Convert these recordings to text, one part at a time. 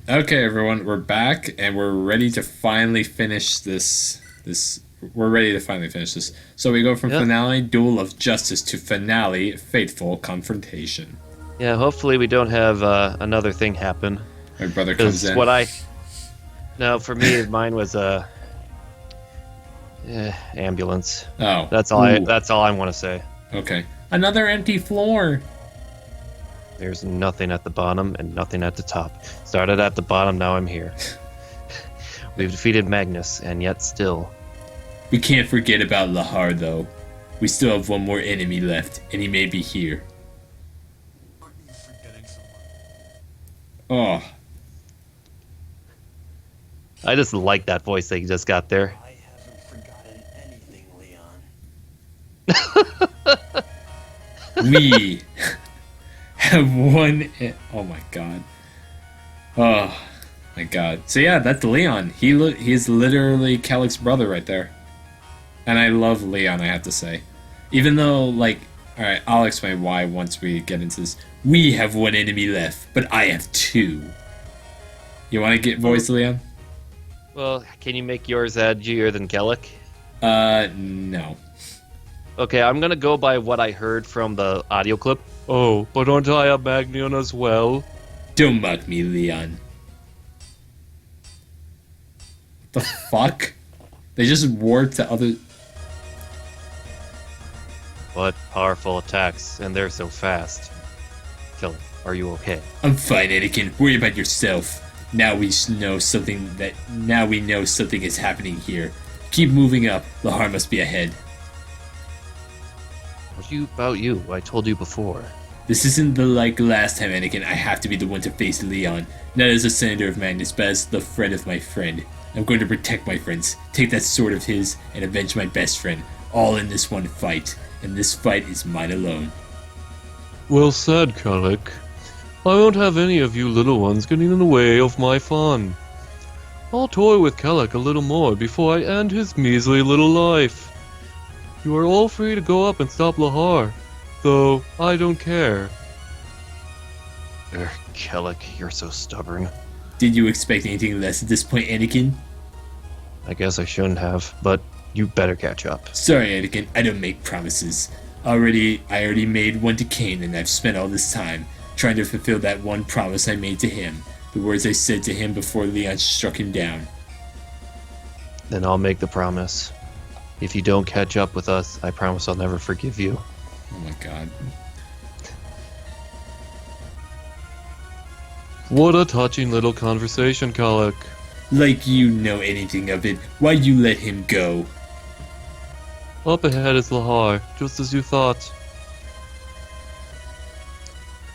Okay, everyone, we're back and we're ready to finally finish this. We're ready to finally finish this. So we go from Yeah, finale duel of justice to finale fateful confrontation. yeah. Hopefully we don't have another thing happen. My brother comes Because in. no, for me, mine was a ambulance. Oh, That's all I. ooh, That's all I want to say. okay. Another empty floor. There's nothing at the bottom and nothing at the top. Started at the bottom, now I'm here. We've defeated Magnus, and yet still. We can't forget about Lahar though. We still have one more enemy left, and he may be here. Oh, I just like that voice that you just got there. I haven't forgotten anything, Leon. we have one. Oh my god. Oh my god. So yeah, that's Leon. He's literally Kellick's brother right there. And I love Leon, I have to say. Even though, like, alright, I'll explain why once we get into this. We have one enemy left, but I have two. You want to get voice, Leon? Well, can you make yours edgier than Kellic? No. Okay, I'm gonna go by what I heard from the audio clip. Oh, but aren't I a Magnion as well? Don't mock me, Leon. The fuck? They just warped to other. But powerful attacks, and they're so fast. Kellic, are you okay? I'm fine, Anakin. Worry about yourself. Now we know something is happening here. Keep moving up. Lahar must be ahead. About you? I told you before. This isn't the like last time, Anakin. I have to be the one to face Leon. Not as a senator of Magnus, but as the friend of my friend. I'm going to protect my friends, take that sword of his, and avenge my best friend. All in this one fight. And this fight is mine alone. Well said, Kellic. I won't have any of you little ones getting in the way of my fun. I'll toy with Kellic a little more before I end his measly little life. You are all free to go up and stop Lahar, though I don't care. Kellic, you're so stubborn. Did you expect anything less at this point, Anakin? I guess I shouldn't have, but you better catch up. Sorry, Anakin, I don't make promises. I already made one to Cain, and I've spent all this time trying to fulfill that one promise I made to him. The words I said to him before Leon struck him down. Then I'll make the promise. If you don't catch up with us, I promise I'll never forgive you. Oh my god. What a touching little conversation, Kellic. Like you know anything of it. Why'd you let him go? Up ahead is Lahar, just as you thought.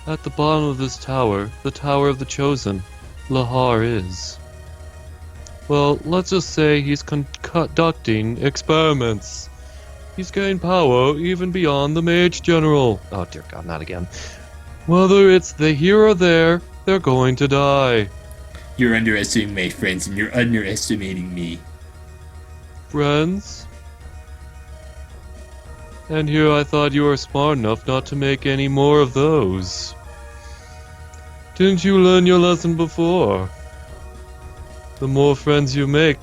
At the bottom of this tower, the Tower of the Chosen, Lahar is. Well, let's just say he's conducting experiments. He's gained power even beyond the Mage General. Oh dear God, not again. Whether it's here or there, they're going to die. You're underestimating my friends and you're underestimating me. Friends? And here I thought you were smart enough not to make any more of those. Didn't you learn your lesson before? The more friends you make,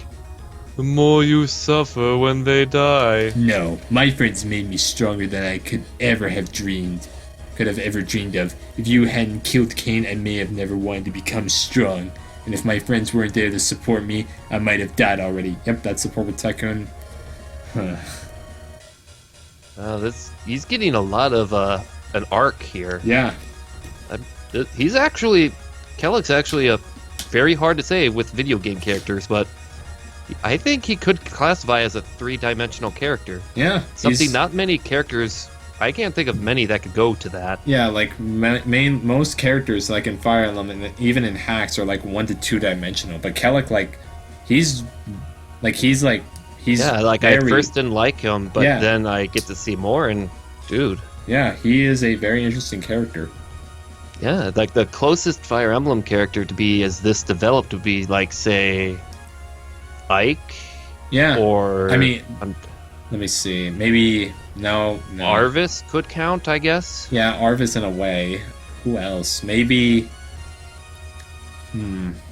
the more you suffer when they die. No, my friends made me stronger than I could have ever dreamed of. If you hadn't killed Cain, I may have never wanted to become strong. And if my friends weren't there to support me, I might have died already. Yep, that's support with Tycoon. Huh. He's getting a lot of an arc here. Yeah. Kellic's actually a very hard to say with video game characters, but I think he could classify as a three-dimensional character. Yeah. Something not many characters. I can't think of many that could go to that. Yeah, like most characters, like in Fire Emblem and even in Hacks, are like 1 to 2 dimensional. But Kellic, he's Yeah, like I first didn't like him, but Yeah. then I get to see more, and dude, Yeah, he is a very interesting character. yeah, like the closest Fire Emblem character to be as this developed would be like, say, Ike. Yeah. Or I mean, let me see. Maybe no. Arvis could count, I guess. Yeah, Arvis in a way. Who else? Maybe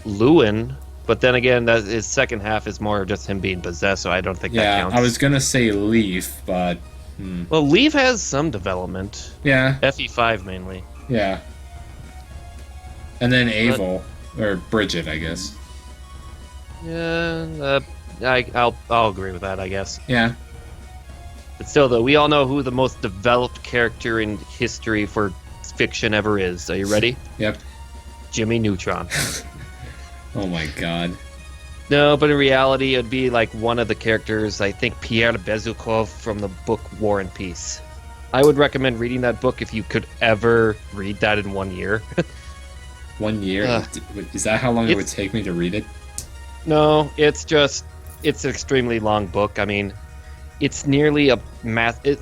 Lewin, but then again, that his second half is more just him being possessed, so I don't think that Yeah, counts. I was gonna say Leaf, but Well, Leaf has some development. yeah, FE5 mainly. yeah. And then Avel, or Bridget, I guess. Yeah, I'll agree with that, I guess. Yeah, But still, though, we all know who the most developed character in history for fiction ever is. Are you ready? yep. Jimmy Neutron. Oh my god. No, but in reality, it'd be like one of the characters, I think Pierre Bezukhov from the book War and Peace. I would recommend reading that book if you could ever read that in 1 year. 1 year? Is that how long it would It's- take me to read it? No, it's an extremely long book. I mean, it's nearly a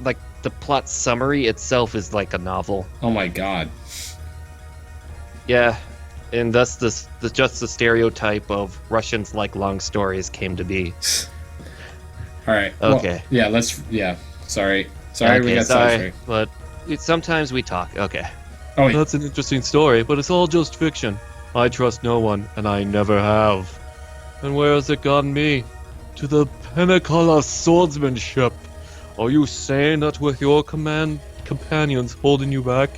like the plot summary itself is like a novel. Oh my god. Yeah, and thus just the stereotype of Russians like long stories came to be. Alright. Okay. Well, yeah, sorry. Sorry, we got sidetracked. but sometimes we talk. Okay. Oh, wait. That's an interesting story, but it's all just fiction. I trust no one, and I never have. And where has it gotten me? To the pinnacle of swordsmanship. Are you saying that with your companions holding you back,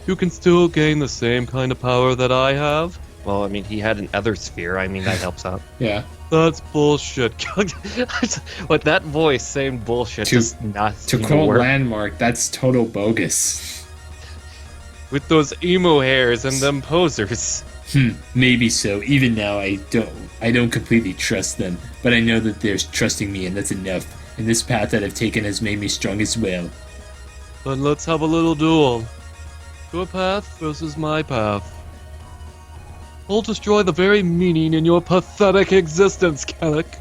you can still gain the same kind of power that I have? Well, I mean, he had an other sphere. I mean, that helps out. Yeah. That's bullshit. With that voice saying bullshit does not To seem quote work. Landmark, that's total bogus. With those emo hairs and them posers. Maybe so. Even now, I don't completely trust them, but I know that they're trusting me, and that's enough. And this path that I've taken has made me strong as well. Then let's have a little duel. Your path versus my path. I'll destroy the very meaning in your pathetic existence, Kellic.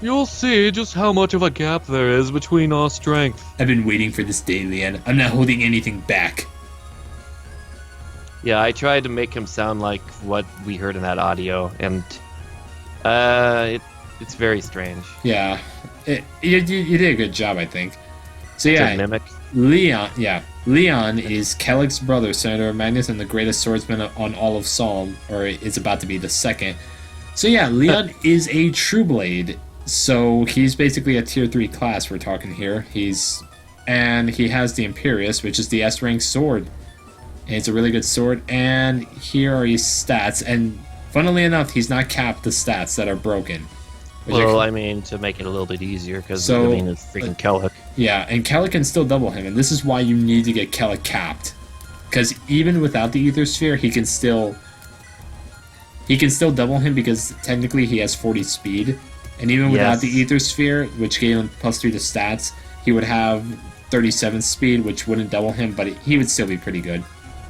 You'll see just how much of a gap there is between our strength. I've been waiting for this day, Leon. I'm not holding anything back. Yeah, I tried to make him sound like what we heard in that audio, and it's very strange. Yeah. You did a good job, I think. So To yeah, mimic. Leon is Kellic's brother, Senator Magnus, and the greatest swordsman on all of Psalm, or is about to be the second. So yeah, Leon is a true blade. So he's basically a tier 3 class we're talking here. And he has the Imperius, which is the S rank sword. And it's a really good sword. And here are his stats. And funnily enough, he's not capped the stats that are broken. Well, I mean, to make it a little bit easier, because So, I mean, it's freaking Kellic. Yeah, and Kellic can still double him, and this is why you need to get Kellic capped. Because even without the Ether Sphere, he can still double him because technically he has 40 speed. And even without the Ether Sphere, which gave him +3 to stats, he would have 37 speed, which wouldn't double him, but he would still be pretty good.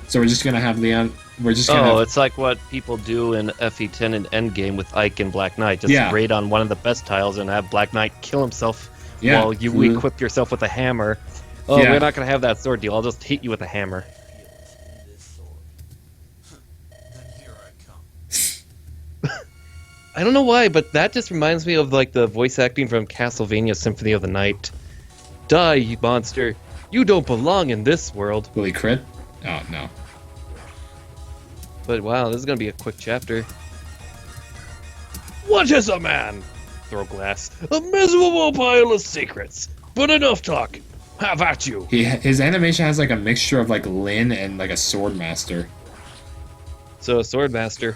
So we're just gonna have Leon. We're just gonna. Oh, it's like what people do in FE10 and Endgame with Ike and Black Knight. Just raid on one of the best tiles and have Black Knight kill himself while you equip yourself with a hammer. Oh, we're not gonna have that sword deal. I'll just hit you with a hammer. I don't know why, but that just reminds me of like the voice acting from Castlevania Symphony of the Night. Die, you monster! You don't belong in this world. Will he crit? Oh no. But wow, this is gonna be a quick chapter. What is a man? Throw glass. A miserable pile of secrets. But enough talk. Have at you. His animation has like a mixture of like Lin and like a sword master. So, Swordmaster.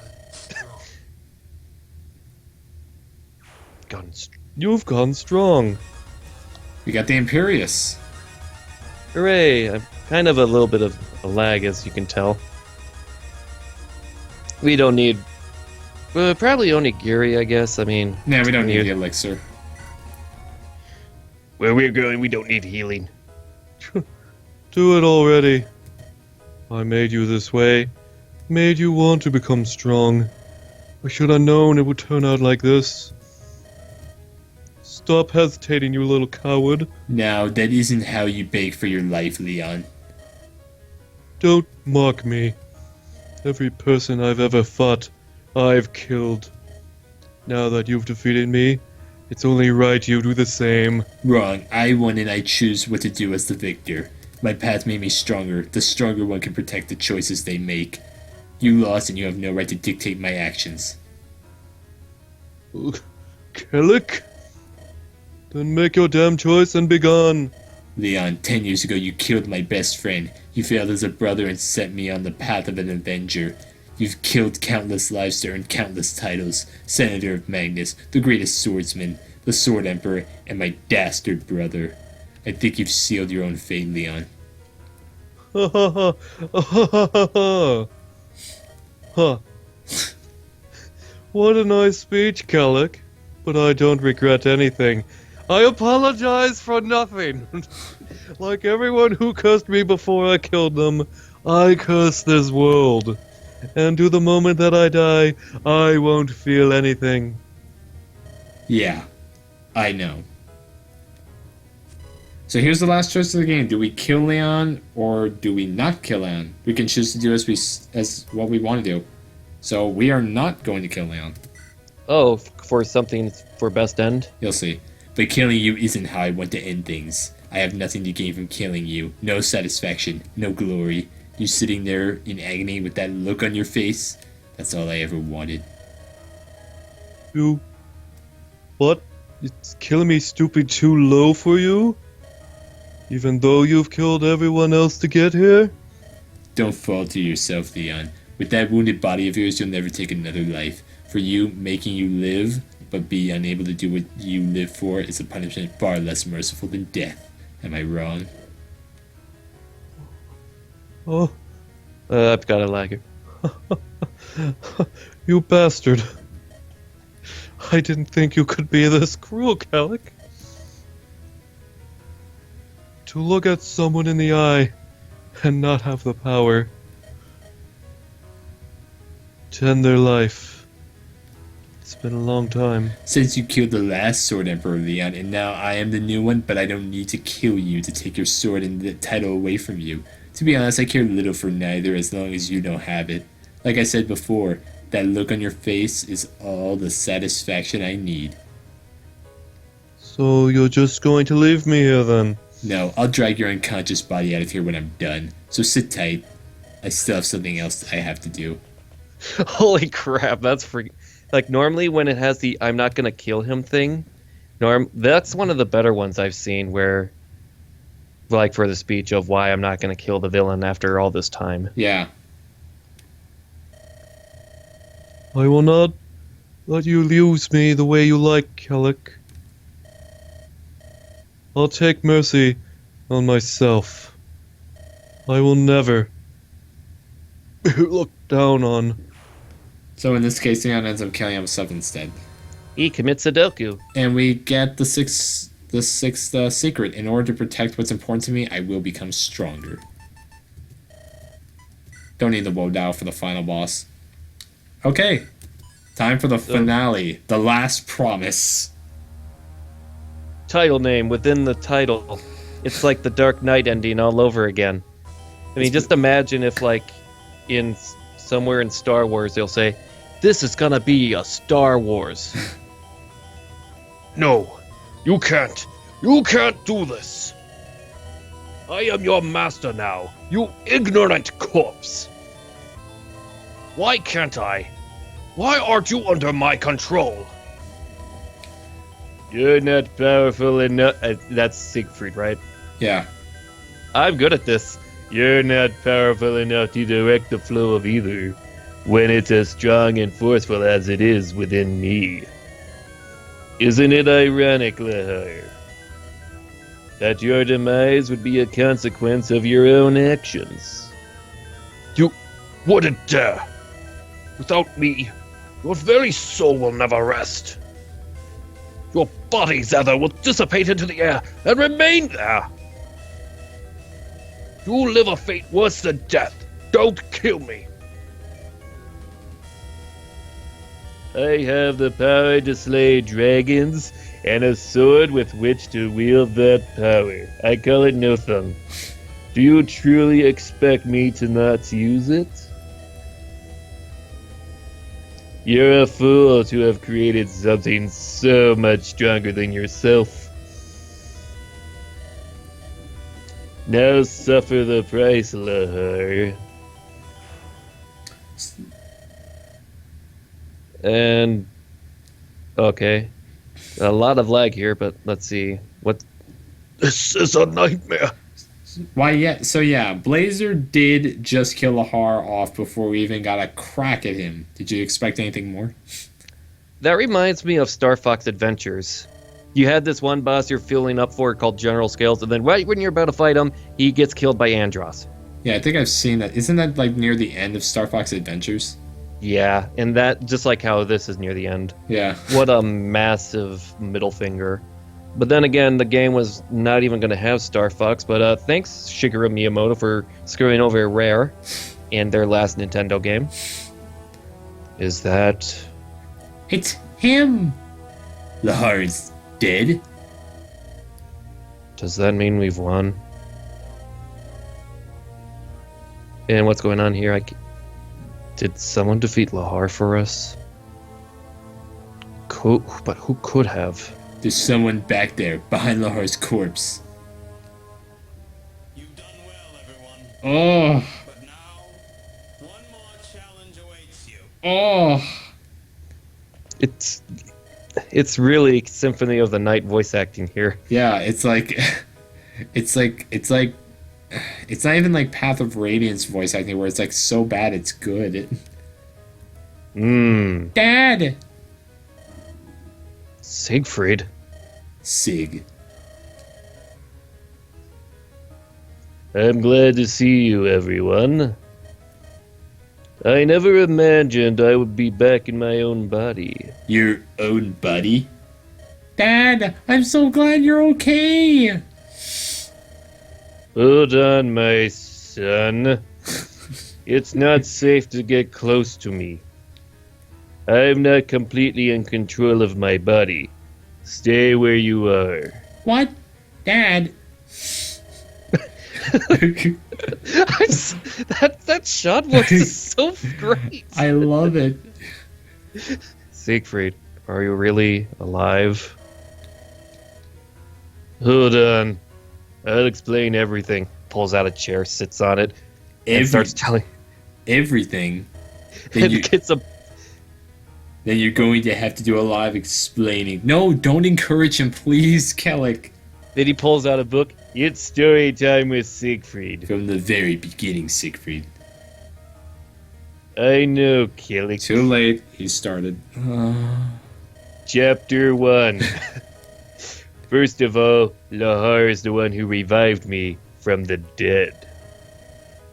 You've gone strong. We got the Imperius. Hooray! I'm kind of a little bit of a lag, as you can tell. We don't need... probably onigiri, I guess. I mean... Nah, we don't need the elixir. Where we're going, we don't need healing. Do it already. I made you this way. Made you want to become strong. I should have known it would turn out like this. Stop hesitating, you little coward. No, that isn't how you beg for your life, Leon. Don't mock me. Every person I've ever fought, I've killed. Now that you've defeated me, it's only right you do the same. Wrong. I won and I choose what to do as the victor. My path made me stronger. The stronger one can protect the choices they make. You lost and you have no right to dictate my actions. Kellic? Then make your damn choice and be gone. Leon, 10 years ago you killed my best friend. You failed as a brother and set me on the path of an avenger. You've killed countless lives to earn countless titles. Senator of Magnus, the greatest swordsman, the Sword Emperor, and my dastard brother. I think you've sealed your own fate, Leon. Ha ha ha ha ha ha ha. Huh. What a nice speech, Kellic. But I don't regret anything. I apologize for nothing. Like everyone who cursed me before I killed them, I curse this world. And to the moment that I die, I won't feel anything. Yeah, I know. So here's the last choice of the game. Do we kill Leon or do we not kill Leon? We can choose to do as what we want to do. So we are not going to kill Leon. Oh, for something for best end? You'll see. But killing you isn't how I want to end things. I have nothing to gain from killing you. No satisfaction. No glory. You sitting there in agony with that look on your face. That's all I ever wanted. You... What? Is killing me stupid too low for you? Even though you've killed everyone else to get here? Don't fall to yourself, Leon. With that wounded body of yours, you'll never take another life. For you, making you live, but be unable to do what you live for, is a punishment far less merciful than death. Am I wrong? Oh, I've got a lagger. you bastard. I didn't think you could be this cruel, Kellic. To look at someone in the eye and not have the power to end their life. It's been a long time. Since you killed the last Sword Emperor, Leon, and now I am the new one, but I don't need to kill you to take your sword and the title away from you. To be honest, I care little for neither as long as you don't have it. Like I said before, that look on your face is all the satisfaction I need. So you're just going to leave me here then? No, I'll drag your unconscious body out of here when I'm done. So sit tight. I still have something else I have to do. Holy crap, that's like normally when it has the I'm not gonna kill him thing, that's one of the better ones I've seen where like for the speech of why I'm not gonna kill the villain after all this time. Yeah. I will not let you use me the way you like, Kellic. I'll take mercy on myself. I will never be looked down on. So in this case, Leon ends up killing himself instead. He commits Sudoku. And we get the sixth secret. In order to protect what's important to me, I will become stronger. Don't need the Woe Dao for the final boss. Okay. Time for the finale. The last promise. Title name within the title. It's like the Dark Knight ending all over again. I mean, just imagine if like in somewhere in Star Wars they'll say, "This is gonna be a Star Wars." No, you can't. You can't do this. I am your master now, you ignorant corpse. Why can't I? Why aren't you under my control? You're not powerful enough. That's Siegfried, right? Yeah. I'm good at this. You're not powerful enough to direct the flow of either, when it's as strong and forceful as it is within me. Isn't it ironic, Lahar, that your demise would be a consequence of your own actions? You wouldn't dare. Without me, your very soul will never rest. Your body's ether will dissipate into the air and remain there. You live a fate worse than death. Don't kill me. I have the power to slay dragons and a sword with which to wield that power. I call it Nothung. Do you truly expect me to not use it? You're a fool to have created something so much stronger than yourself. Now suffer the price, Lahar. And okay, a lot of lag here, but let's see what. This is a nightmare. Why, yeah. So, yeah, Blazer did just kill Lahar off before we even got a crack at him. Did you expect anything more? That reminds me of Star Fox Adventures. You had this one boss you're filling up for called General Scales, and then right when you're about to fight him, he gets killed by Andros. Yeah, I think I've seen that. Isn't that like near the end of Star Fox Adventures? Yeah, and that just like how this is near the end. Yeah. What a massive middle finger. But then again, the game was not even going to have Star Fox, but thanks Shigeru Miyamoto for screwing over Rare in their last Nintendo game. Is that... It's him! Lahar is dead? Does that mean we've won? And what's going on here? Did someone defeat Lahar for us? But who could have? There's someone back there, behind Lahar's corpse. You've done well, everyone. Oh! But now, one more challenge awaits you. Oh! It's really Symphony of the Night voice acting here. Yeah, it's like... It's not even like Path of Radiance voice acting where it's like so bad it's good. Dad! Siegfried. Sig. I'm glad to see you, everyone. I never imagined I would be back in my own body. Your own buddy? Dad, I'm so glad you're okay! Hold on, my son. It's not safe to get close to me. I'm not completely in control of my body. Stay where you are. What? Dad? that shot was so great. I love it. Siegfried, are you really alive? Hold on. I'll explain everything. Pulls out a chair, sits on it, and starts telling. Everything. And gets a. Then you're going to have to do a live explaining. No, don't encourage him, please, Kellic. Then he pulls out a book. It's story time with Siegfried. From the very beginning, Siegfried. I know, Kelly. Too late, he started. Chapter 1. First of all, Lahar is the one who revived me from the dead.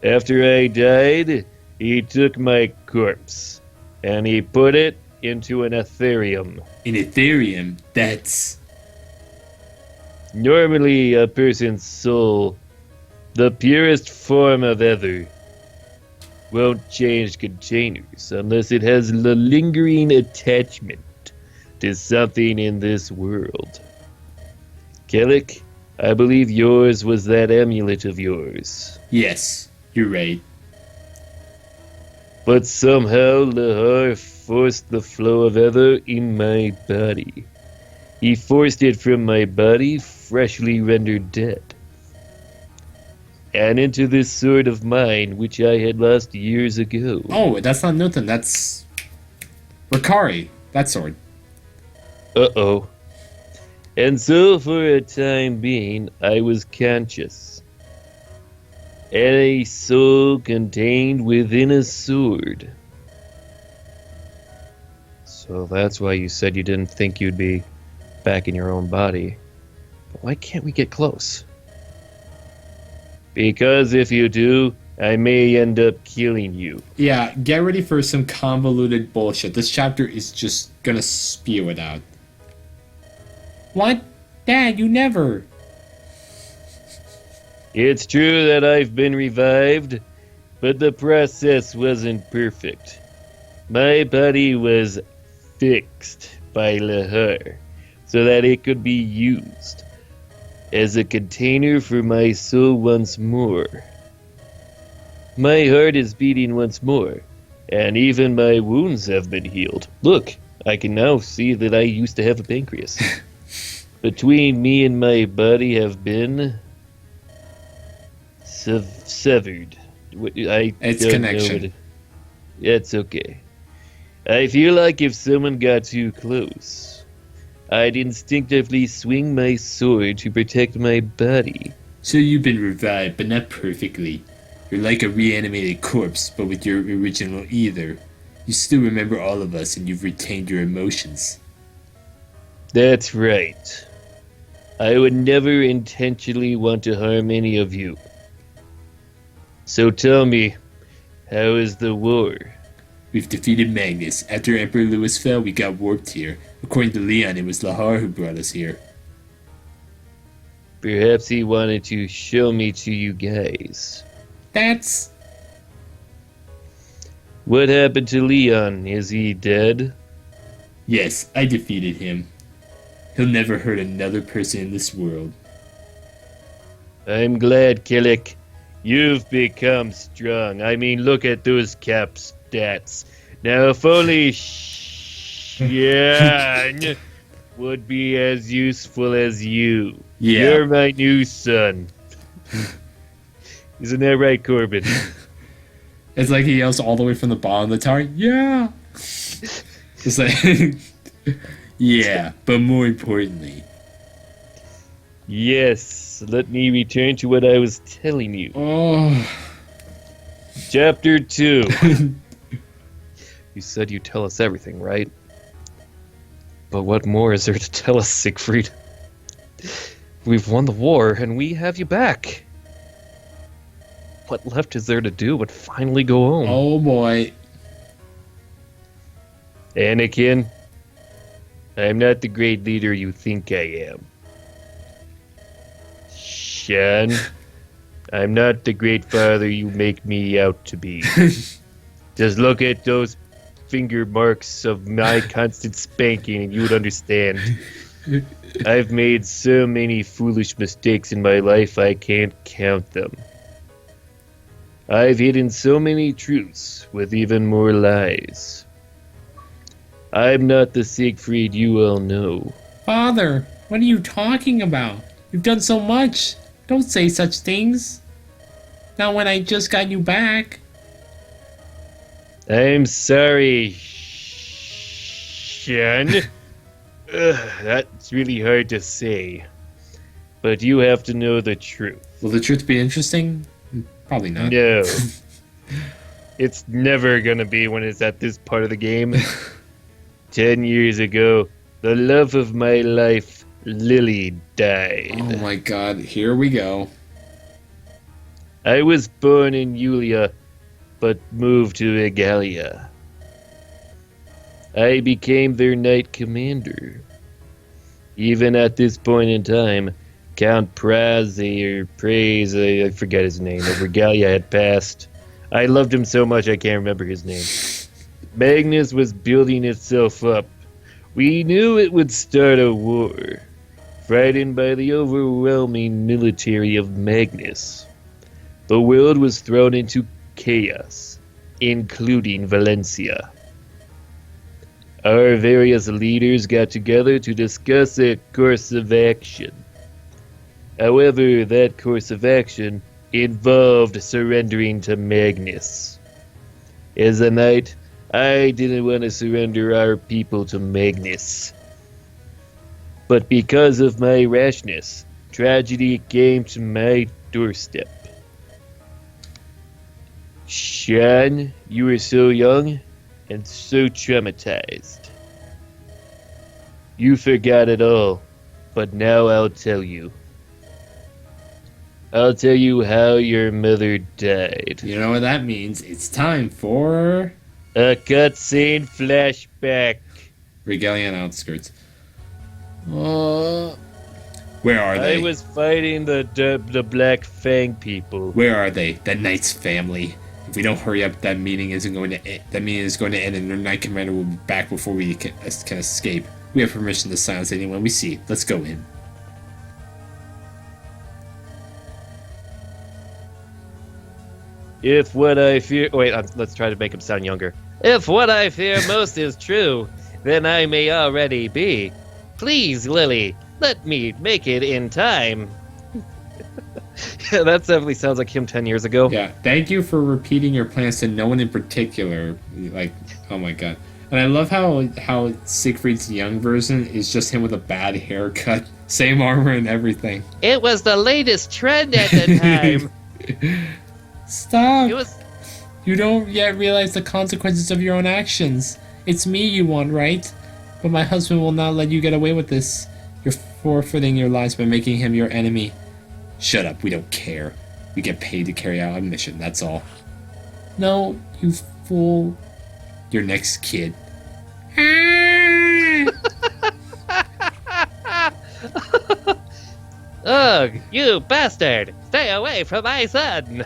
After I died, he took my corpse, and he put it into an Ethereum. In Ethereum, that's... Normally, a person's soul, the purest form of ether, won't change containers unless it has a lingering attachment to something in this world. Kellic, I believe yours was that amulet of yours. Yes, you're right. But somehow Lahar forced the flow of ether in my body. He forced it from my body, freshly rendered dead, and into this sword of mine, which I had lost years ago. Oh, that's not nothing. That's... Rikari. That sword. Uh-oh. And so, for a time being, I was conscious. And a soul contained within a sword. So that's why you said you didn't think you'd be back in your own body. But why can't we get close? Because if you do, I may end up killing you. Yeah, get ready for some convoluted bullshit. This chapter is just gonna spew it out. What? Dad, you never... It's true that I've been revived, but the process wasn't perfect. My body was fixed by Lahar so that it could be used as a container for my soul once more. My heart is beating once more, and even my wounds have been healed. Look, I can now see that I used to have a pancreas. Between me and my body have been severed. It's connection. It's okay. I feel like if someone got too close, I'd instinctively swing my sword to protect my body. So you've been revived, but not perfectly. You're like a reanimated corpse, but with your original ether. You still remember all of us, and you've retained your emotions. That's right. I would never intentionally want to harm any of you. So tell me, how is the war? We've defeated Magnus. After Emperor Lewis fell, we got warped here. According to Leon, it was Lahar who brought us here. Perhaps he wanted to show me to you guys. That's... What happened to Leon? Is he dead? Yes, I defeated him. He'll never hurt another person in this world. I'm glad, Killick. You've become strong. I mean, look at those cap stats. Now, if only Shon would be as useful as you. Yeah. You're my new son. Isn't that right, Corbin? It's like he yells all the way from the bottom of the tower, yeah! It's like... yeah, but more importantly... Yes, let me return to what I was telling you. Oh... Chapter 2. You said you'd tell us everything, right? But what more is there to tell us, Siegfried? We've won the war, and we have you back. What left is there to do but finally go home? Oh boy. Anakin, I'm not the great leader you think I am. Shon, I'm not the great father you make me out to be. Just look at those finger marks of my constant spanking and you would understand. I've made so many foolish mistakes in my life I can't count them. I've hidden so many truths with even more lies. I'm not the Siegfried you all know. Father, what are you talking about? You've done so much. Don't say such things. Not when I just got you back. I'm sorry, Shon. That's really hard to say. But you have to know the truth. Will the truth be interesting? Probably not. No. It's never gonna be when it's at this part of the game. 10 years ago, the love of my life, Lily, died. Oh my god, here we go. I was born in Yulia, but moved to Egalia. I became their knight commander. Even at this point in time, Count Praise, I forget his name, of Regalia had passed. I loved him so much I can't remember his name. Magnus was building itself up. We knew it would start a war, frightened by the overwhelming military of Magnus. The world was thrown into chaos, including Valencia. Our various leaders got together to discuss a course of action. However, that course of action involved surrendering to Magnus. As a knight, I didn't want to surrender our people to Magnus. But because of my rashness, tragedy came to my doorstep. Shon, you were so young and so traumatized. You forgot it all, but now I'll tell you. I'll tell you how your mother died. You know what that means? It's time for... A cutscene flashback. Regalian Outskirts. Where are they? I was fighting the Black Fang people. Where are they? The Knight's family. If we don't hurry up, that meeting isn't going to end. That meeting is going to end, and their Knight Commander will be back before we can escape. We have permission to silence anyone we see. Let's go in. If what I fear... Wait, let's try to make him sound younger. If what I fear most is true, then I may already be. Please, Lily, let me make it in time. Yeah, that definitely sounds like him 10 years ago. Yeah, thank you for repeating your plans to no one in particular. Like, oh my god. And I love how Siegfried's young version is just him with a bad haircut, same armor and everything. It was the latest trend at the time. Stop! It was. You don't yet realize the consequences of your own actions. It's me you want, right? But my husband will not let you get away with this. You're forfeiting your lives by making him your enemy. Shut up, we don't care. We get paid to carry out a mission, that's all. No, you fool. Your next kid. Ugh, you bastard! Stay away from my son!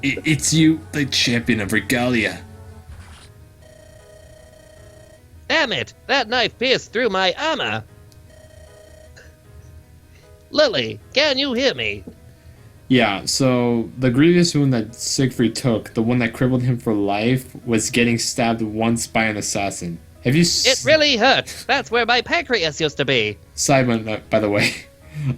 It's you, the champion of Regalia. Damn it! That knife pierced through my armor! Lily, can you hear me? Yeah, so the grievous wound that Siegfried took, the one that crippled him for life, was getting stabbed once by an assassin. Have you It really hurt! That's where my pancreas used to be! Side note, by the way.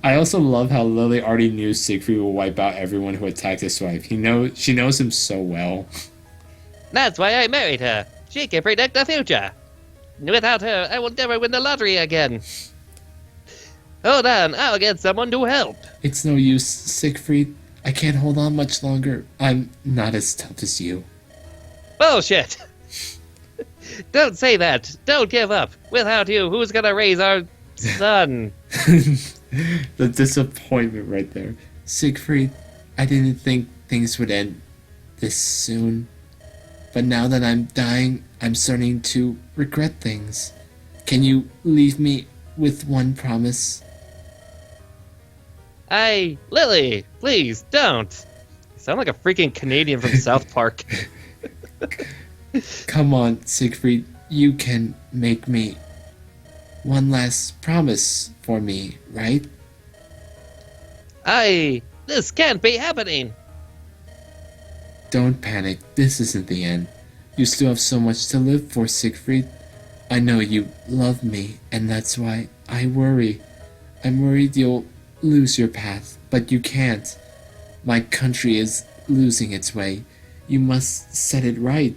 I also love how Lily already knew Siegfried would wipe out everyone who attacked his wife. She knows him so well. That's why I married her. She can predict the future. Without her, I will never win the lottery again. Hold on, I'll get someone to help. It's no use, Siegfried. I can't hold on much longer. I'm not as tough as you. Bullshit! Don't say that. Don't give up. Without you, who's gonna raise our son? The disappointment right there. Siegfried, I didn't think things would end this soon. But now that I'm dying, I'm starting to regret things. Can you leave me with one promise? Lily, please, don't. You sound like a freaking Canadian from South Park. Come on, Siegfried. You can make me one last promise for me, right? This can't be happening. Don't panic. This isn't the end. You still have so much to live for, Siegfried. I know you love me, and that's why I worry. I'm worried you'll lose your path, but you can't. My country is losing its way. You must set it right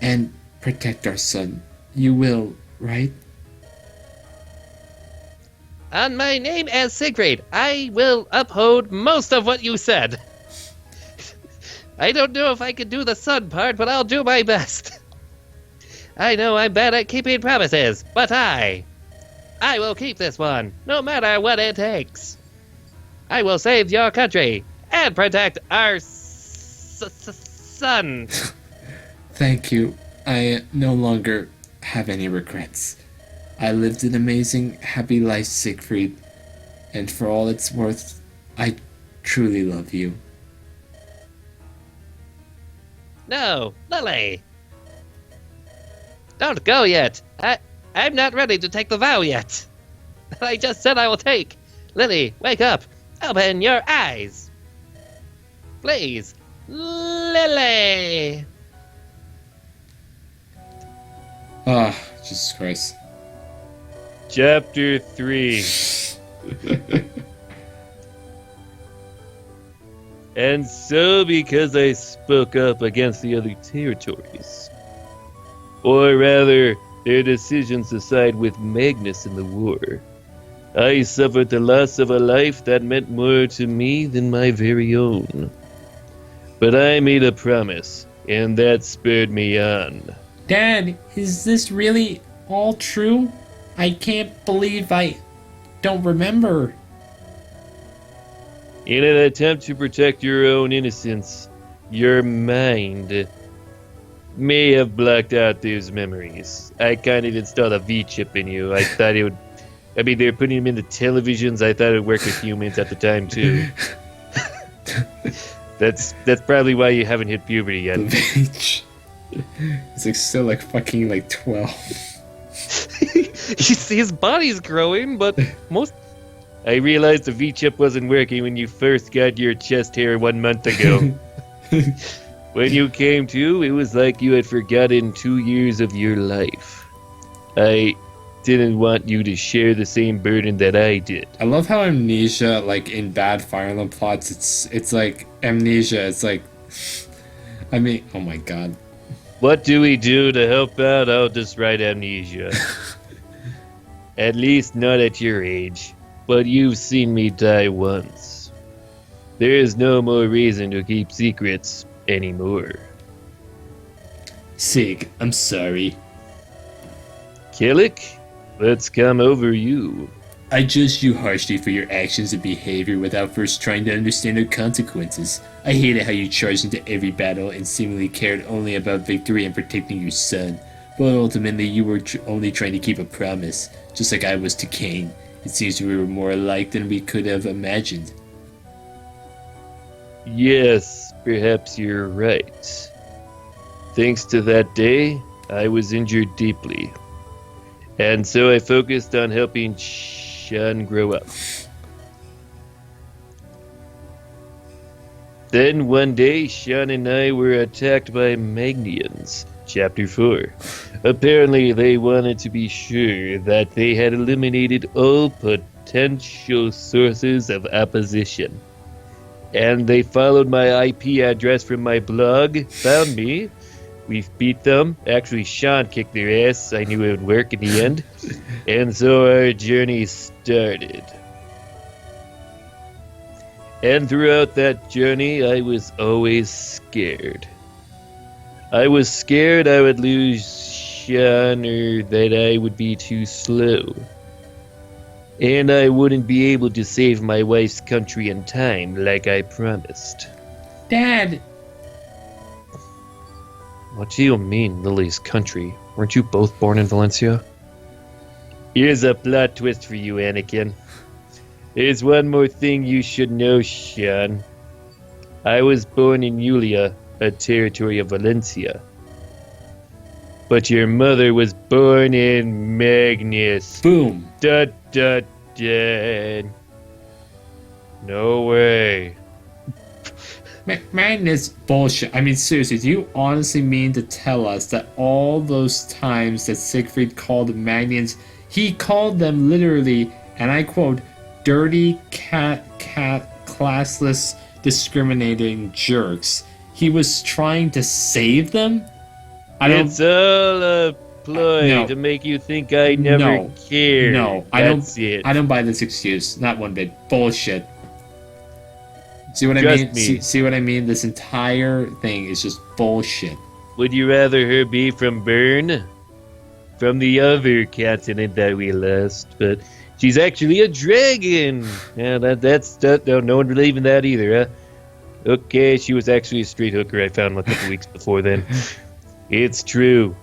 and protect our son. You will, right? On my name as Siegfried, I will uphold most of what you said. I don't know if I can do the son part, but I'll do my best. I know I'm bad at keeping promises, but I will keep this one, no matter what it takes. I will save your country and protect our son. Thank you. I no longer have any regrets. I lived an amazing, happy life, Siegfried, and for all it's worth, I truly love you. No, Lily. Don't go yet. I'm not ready to take the vow yet. I just said I will take. Lily, wake up. Open your eyes. Please. Lily. Ah, Jesus Christ. Chapter 3. And so, because I spoke up against the other territories, or rather, their decisions to side with Magnus in the war, I suffered the loss of a life that meant more to me than my very own. But I made a promise, and that spurred me on. Dad, is this really all true? I can't believe I don't remember. In an attempt to protect your own innocence, your mind may have blocked out those memories. I kind of installed a V-chip in you. I thought it would... I mean, they were putting them in the televisions. I thought it would work with humans at the time, too. That's probably why you haven't hit puberty yet. It's like still like fucking like 12. His body's growing, but most... I realized the V-chip wasn't working when you first got your chest hair 1 month ago. When you came to, it was like you had forgotten 2 years of your life. I didn't want you to share the same burden that I did. I love how amnesia, like in bad Fire Emblem plots, it's like amnesia. It's like, I mean, oh my god. What do we do to help out? I'll just write amnesia. At least not at your age. But you've seen me die once. There is no more reason to keep secrets anymore. Sig, I'm sorry. Killick, let's come over you. I judged you harshly for your actions and behavior without first trying to understand their consequences. I hated how you charged into every battle and seemingly cared only about victory and protecting your son. But ultimately, you were only trying to keep a promise, just like I was to Cain. It seems we were more alike than we could have imagined. Yes, perhaps you're right. Thanks to that day, I was injured deeply. And so I focused on helping Shon grow up. Then one day, Shon and I were attacked by Magnians. Chapter 4. Apparently, they wanted to be sure that they had eliminated all potential sources of opposition. And they followed my IP address from my blog, found me. We beat them. Actually, Shon kicked their ass. I knew it would work in the end. And so our journey started. And throughout that journey, I was always scared. I was scared I would lose Shon or that I would be too slow. And I wouldn't be able to save my wife's country in time like I promised. Dad! What do you mean, Lily's country? Weren't you both born in Valencia? Here's a plot twist for you, Anakin. There's one more thing you should know, Shon. I was born in Julia, a territory of Valencia. But your mother was born in Magnus. Boom! Da da da. No way. Madness bullshit. I mean, seriously, do you honestly mean to tell us that all those times that Siegfried called the Magnians, he called them literally, and I quote, dirty classless, discriminating jerks. He was trying to save them? It's all a ploy No. to make you think I never No. cared. No, That's it. I don't buy this excuse. Not one bit. Bullshit. See what I Trust mean? me. See what I mean? This entire thing is just bullshit. Would you rather her be from Bern? From the other continent that we lost, but she's actually a dragon. Yeah, that's no one believe in that either, huh? Okay, she was actually a street hooker I found a couple weeks before then. It's true.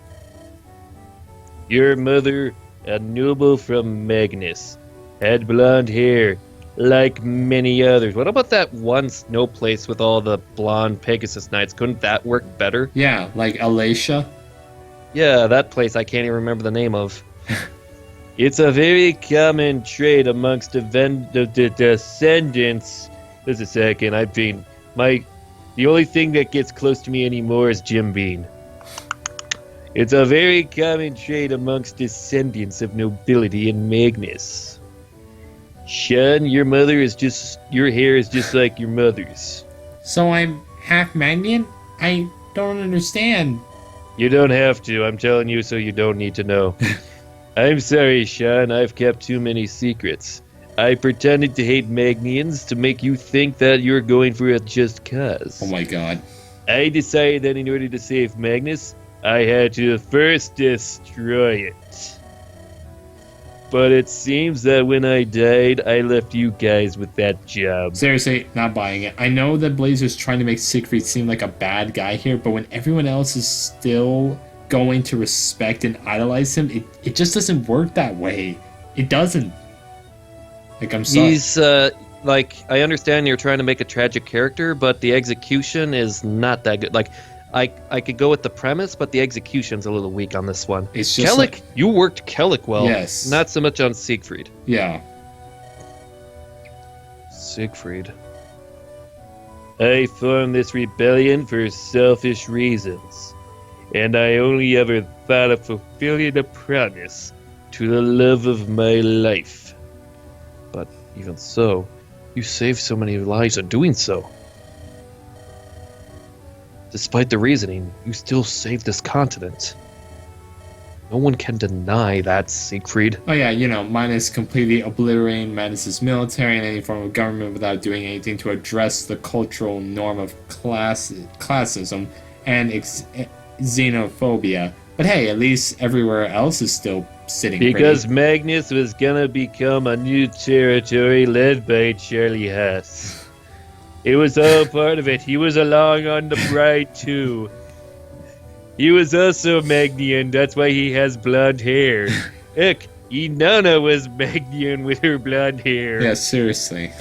Your mother, a noble from Magnus, had blonde hair, like many others. What about that one snow place with all the blonde Pegasus Knights? Couldn't that work better? Yeah, like Alacia. Yeah, that place I can't even remember the name of. It's a very common trait amongst the descendants. Just a second, the only thing that gets close to me anymore is Jim Beam. It's a very common trait amongst descendants of nobility in Magnus. Shon, your hair is just like your mother's. So I'm half Magnian? I don't understand. You don't have to, I'm telling you so you don't need to know. I'm sorry, Shon, I've kept too many secrets. I pretended to hate Magnians to make you think that you're going for a just cause. Oh my god. I decided that in order to save Magnus, I had to first destroy it. But it seems that when I died, I left you guys with that job. Seriously, not buying it. I know that Blazer's trying to make Siegfried seem like a bad guy here, but when everyone else is still going to respect and idolize him, it just doesn't work that way. It doesn't. Like, I'm sorry. He's, I understand you're trying to make a tragic character, but the execution is not that good. Like, I could go with the premise, but the execution's a little weak on this one. It's just Kellic, you worked Kellic well. Yes. Not so much on Siegfried. Yeah. Siegfried. I formed this rebellion for selfish reasons, and I only ever thought of fulfilling a promise to the love of my life. But even so, you saved so many lives in doing so. Despite the reasoning, you still saved this continent. No one can deny that, Siegfried. Oh yeah, Midas completely obliterating Madis's military and any form of government without doing anything to address the cultural norm of classism and xenophobia. But hey, at least everywhere else is still sitting Because pretty. Magnus was gonna become a new territory led by Charlie Haas. It was all part of it. He was along on the ride too. He was also Magnian, that's why he has blonde hair. Heck, Inanna was Magnian with her blonde hair. Yeah, seriously.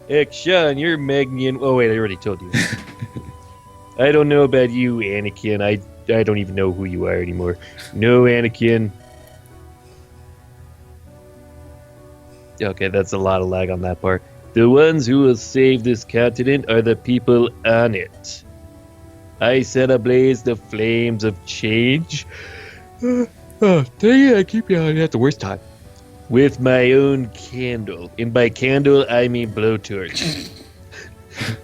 Heck, Sean, you're Magnian. Oh wait, I already told you. I don't know about you, Anakin. I don't even know who you are anymore. No, Anakin. Okay, that's a lot of lag on that part. The ones who will save this continent are the people on it. I set ablaze the flames of change. Dang it, I keep yelling at the worst time. With my own candle. And by candle, I mean blowtorch.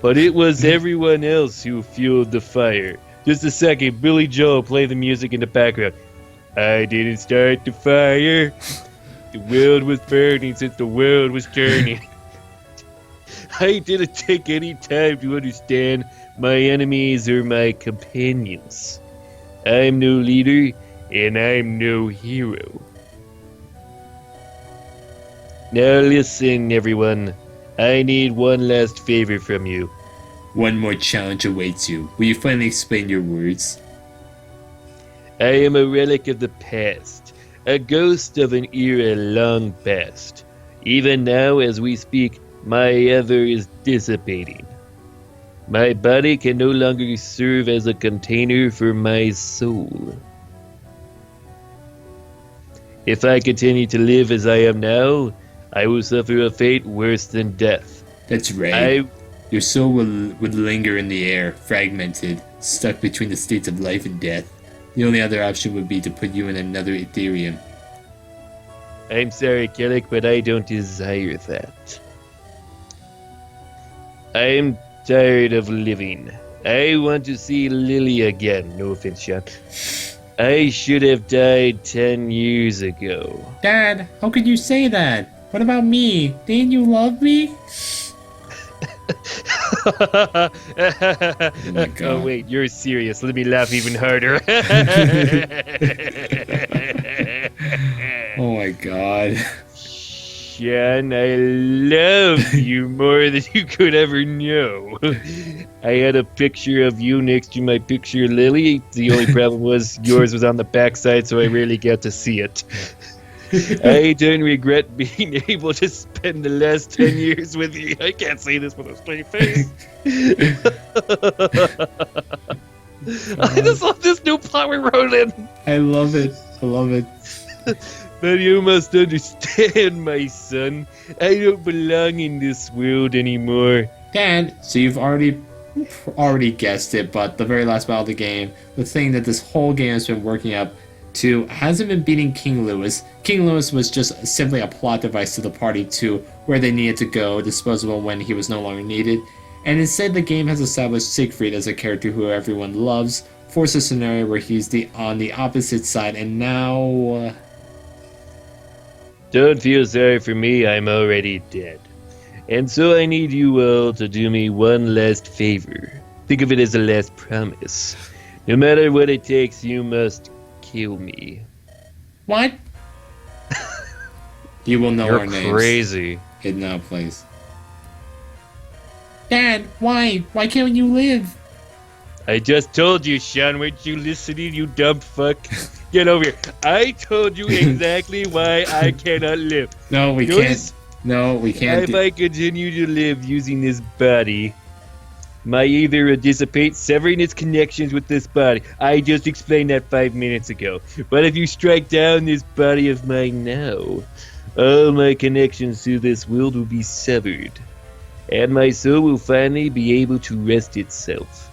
But it was everyone else who fueled the fire. Just a second, Billy Joel, play the music in the background. I didn't start the fire. The world was burning since the world was turning. I didn't take any time to understand my enemies or my companions. I'm no leader, and I'm no hero. Now listen, everyone. I need one last favor from you. One more challenge awaits you. Will you finally explain your words? I am a relic of the past, a ghost of an era long past. Even now, as we speak, my ever is dissipating. My body can no longer serve as a container for my soul. If I continue to live as I am now, I will suffer a fate worse than death. That's right. Your soul would linger in the air, fragmented, stuck between the states of life and death. The only other option would be to put you in another Ethereum. I'm sorry, Kellic, but I don't desire that. I'm tired of living. I want to see Lily again. No offense, Sean. I should have died 10 years ago. Dad, how could you say that? What about me? Didn't you love me? Oh my God. wait, you're serious. Let me laugh even harder. Oh my God. Sean, I love you more than you could ever know. I had a picture of you next to my picture of Lily. The only problem was yours was on the backside, so I rarely got to see it. I don't regret being able to spend the last 10 years with you. I can't say this with a straight face. I just love this new plot we wrote in. I love it. I love it. But you must understand, my son. I don't belong in this world anymore. Dad, so you've already guessed it, but the very last battle of the game, the thing that this whole game has been working up to, hasn't been beating King Louis. King Louis was just simply a plot device to the party to where they needed to go, disposable when he was no longer needed. And instead, the game has established Siegfried as a character who everyone loves, forced a scenario where he's on the opposite side, and now... Don't feel sorry for me, I'm already dead. And so I need you all to do me one last favor. Think of it as a last promise. No matter what it takes, you must kill me. What? You will know You're our names. crazy. It now plays. Dad, why? Why can't you live? I just told you, Sean. Weren't you listening, you dumb fuck? Get over here. I told you exactly why I cannot live. No, we Notice- can't. No, we can't. If I continue to live using this body, my ether will dissipate, severing its connections with this body. I just explained that 5 minutes ago. But if you strike down this body of mine now, all my connections to this world will be severed. And my soul will finally be able to rest itself.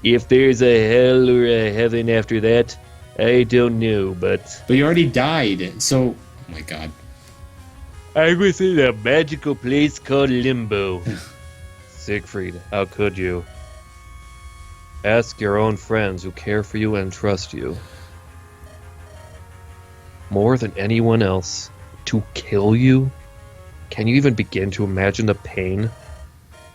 If there's a hell or a heaven after that, I don't know, but But you already died, so... Oh my god. I was in a magical place called Limbo. Siegfried, how could you? Ask your own friends who care for you and trust you. More than anyone else, to kill you? Can you even begin to imagine the pain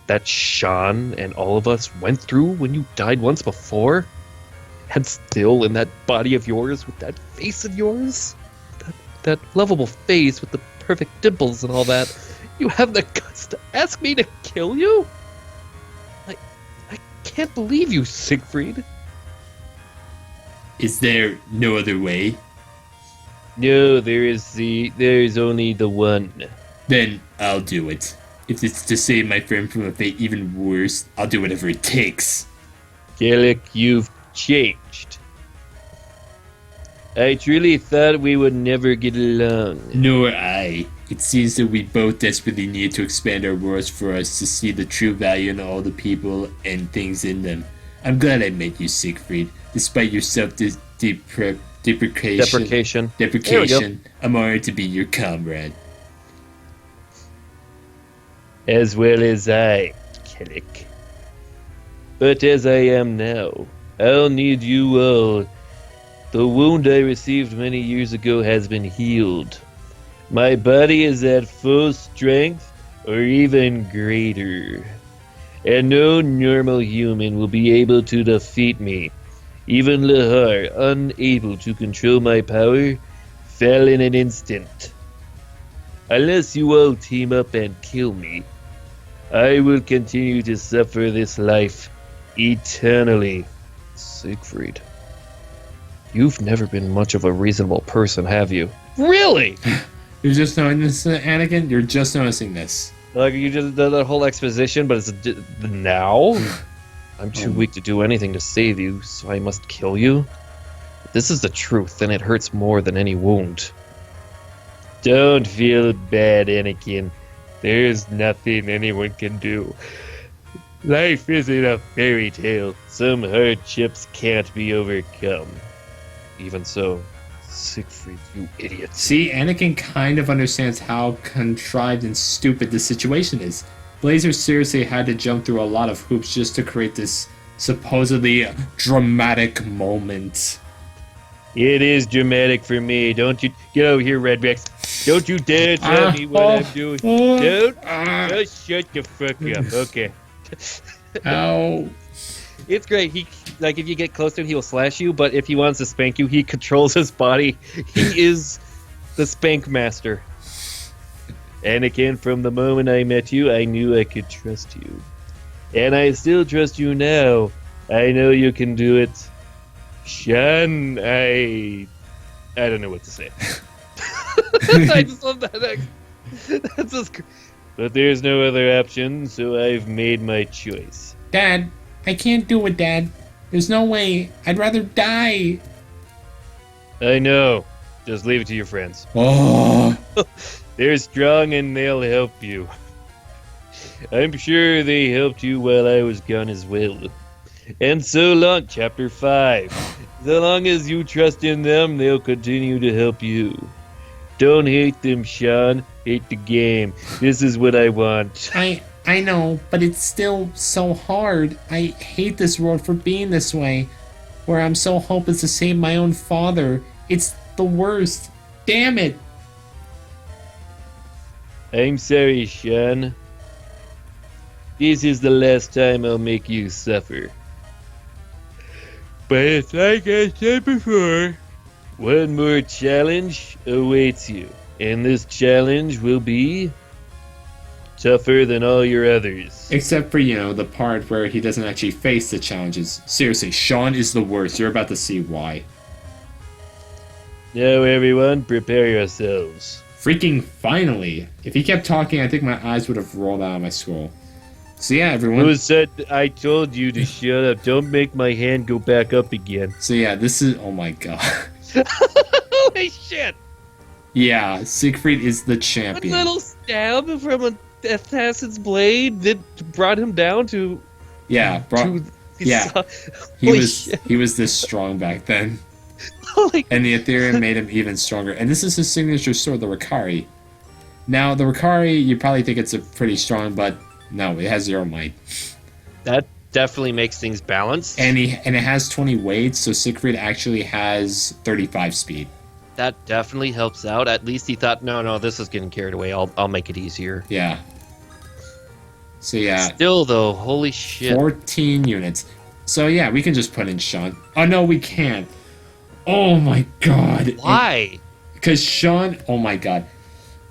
that Shon and all of us went through when you died once before? And still in that body of yours, with that face of yours? That lovable face with the perfect dimples and all that. You have the guts to ask me to kill you? I can't believe you, Siegfried. Is there no other way? No, there's only the one. Then I'll do it. If it's to save my friend from a fate even worse, I'll do whatever it takes. Kellic, you've changed. I truly thought we would never get along. Nor I. It seems that we both desperately need to expand our worlds for us to see the true value in all the people and things in them. I'm glad I met you, Siegfried. Despite your deprecation, I'm honored to be your comrade. As well as I, Kellic. But as I am now, I'll need you all. The wound I received many years ago has been healed. My body is at full strength, or even greater. And no normal human will be able to defeat me. Even Lahar, unable to control my power, fell in an instant. Unless you all team up and kill me, I will continue to suffer this life eternally. Siegfried, you've never been much of a reasonable person, have you? Really? You're just noticing this, Anakin? You're just noticing this. Like, you just did that whole exposition, but it's now? I'm too weak to do anything to save you, so I must kill you? If this is the truth, then it hurts more than any wound. Don't feel bad, Anakin. There's nothing anyone can do. Life isn't a fairy tale. Some hardships can't be overcome. Even so, Siegfried, you idiot. See, Anakin kind of understands how contrived and stupid this situation is. Blazer seriously had to jump through a lot of hoops just to create this supposedly dramatic moment. It is dramatic for me. Don't you get over here, Red Rex. Don't you dare tell me what I'm doing. Don't. Just shut the fuck up. Okay. Ow. It's great. He, like, if you get close to him, he will slash you, but if he wants to spank you, he controls his body. He is the spank master. Anakin, from the moment I met you, I knew I could trust you. And I still trust you now. I know you can do it. Shon, I don't know what to say. I just love that. That's just... But there's no other option, so I've made my choice. Dad, I can't do it, Dad. There's no way. I'd rather die. I know. Just leave it to your friends. Oh. They're strong and they'll help you. I'm sure they helped you while I was gone as well. And so long, Chapter 5. So long as you trust in them, they'll continue to help you. Don't hate them, Shon. Hate the game. This is what I want. I know, but it's still so hard. I hate this world for being this way, where I'm so hopeless to save my own father. It's the worst. Damn it. I'm sorry, Shon. This is the last time I'll make you suffer. But it's like I said before, one more challenge awaits you. And this challenge will be tougher than all your others. Except for, the part where he doesn't actually face the challenges. Seriously, Shon is the worst. You're about to see why. Now, everyone, prepare yourselves. Freaking finally. If he kept talking, I think my eyes would have rolled out of my skull. So yeah, everyone. Who said I told you to shut up? Don't make my hand go back up again. So yeah, this is... Oh my god. Holy shit! Yeah, Siegfried is the One champion. little stab from an assassin's blade that brought him down to... Yeah, yeah. Holy shit. He was this strong back then. Holy... And the Ethereum made him even stronger. And this is his signature sword, the Rikari. Now, the Rikari, you probably think it's a pretty strong, but no, it has zero might. That definitely makes things balanced. And it has 20 weight, so Siegfried actually has 35 speed. That definitely helps out. At least he thought, no, this is getting carried away. I'll make it easier. Yeah. So yeah, Still though, holy shit. 14 units. So yeah, we can just put in Shon. Oh no, we can't. Oh my god. Why? Because Shon. Oh my god.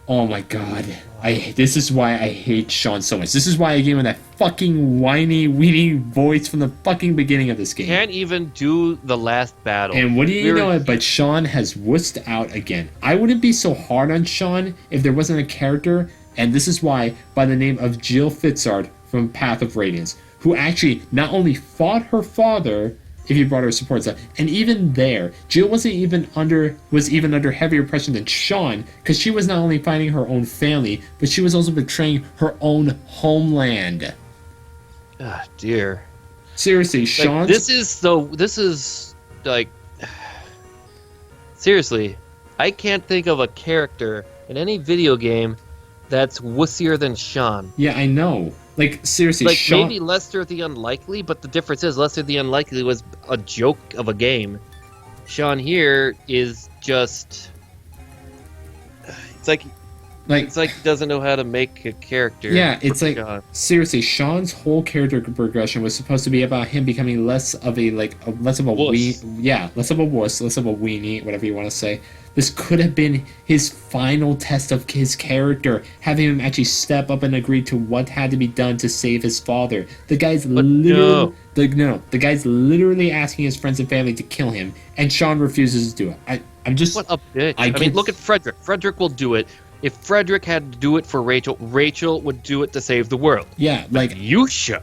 Oh my god. This is why I hate Shon so much. This is why I gave him that fucking whiny, weeny voice from the fucking beginning of this game. Can't even do the last battle. And what do you know? But Shon has wussed out again. I wouldn't be so hard on Shon if there wasn't a character, and this is why, by the name of Jill Fitzard from Path of Radiance, who actually not only fought her father, if you brought her support stuff, and even there, Jill was even under heavier pressure than Shon, because she was not only fighting her own family, but she was also betraying her own homeland. Ah, dear. Seriously, Like, Shon. this is like seriously, I can't think of a character in any video game that's wussier than Shon. Yeah, I know. Like, seriously, Like, Shon. maybe Lester the Unlikely, but the difference is Lester the Unlikely was a joke of a game. Shon here is just... It's like he doesn't know how to make a character. Yeah, it's for like Shon. seriously, Sean's whole character progression was supposed to be about him becoming less of a wuss, less of a wuss, less of a weenie, whatever you want to say. This could have been his final test of his character, having him actually step up and agree to what had to be done to save his father. The guy's the guy's literally asking his friends and family to kill him, and Sean refuses to do it. I'm just What a bitch. I mean, look at Frederick. Frederick will do it. If Frederick had to do it for Rachel, Rachel would do it to save the world. Yeah, like You should.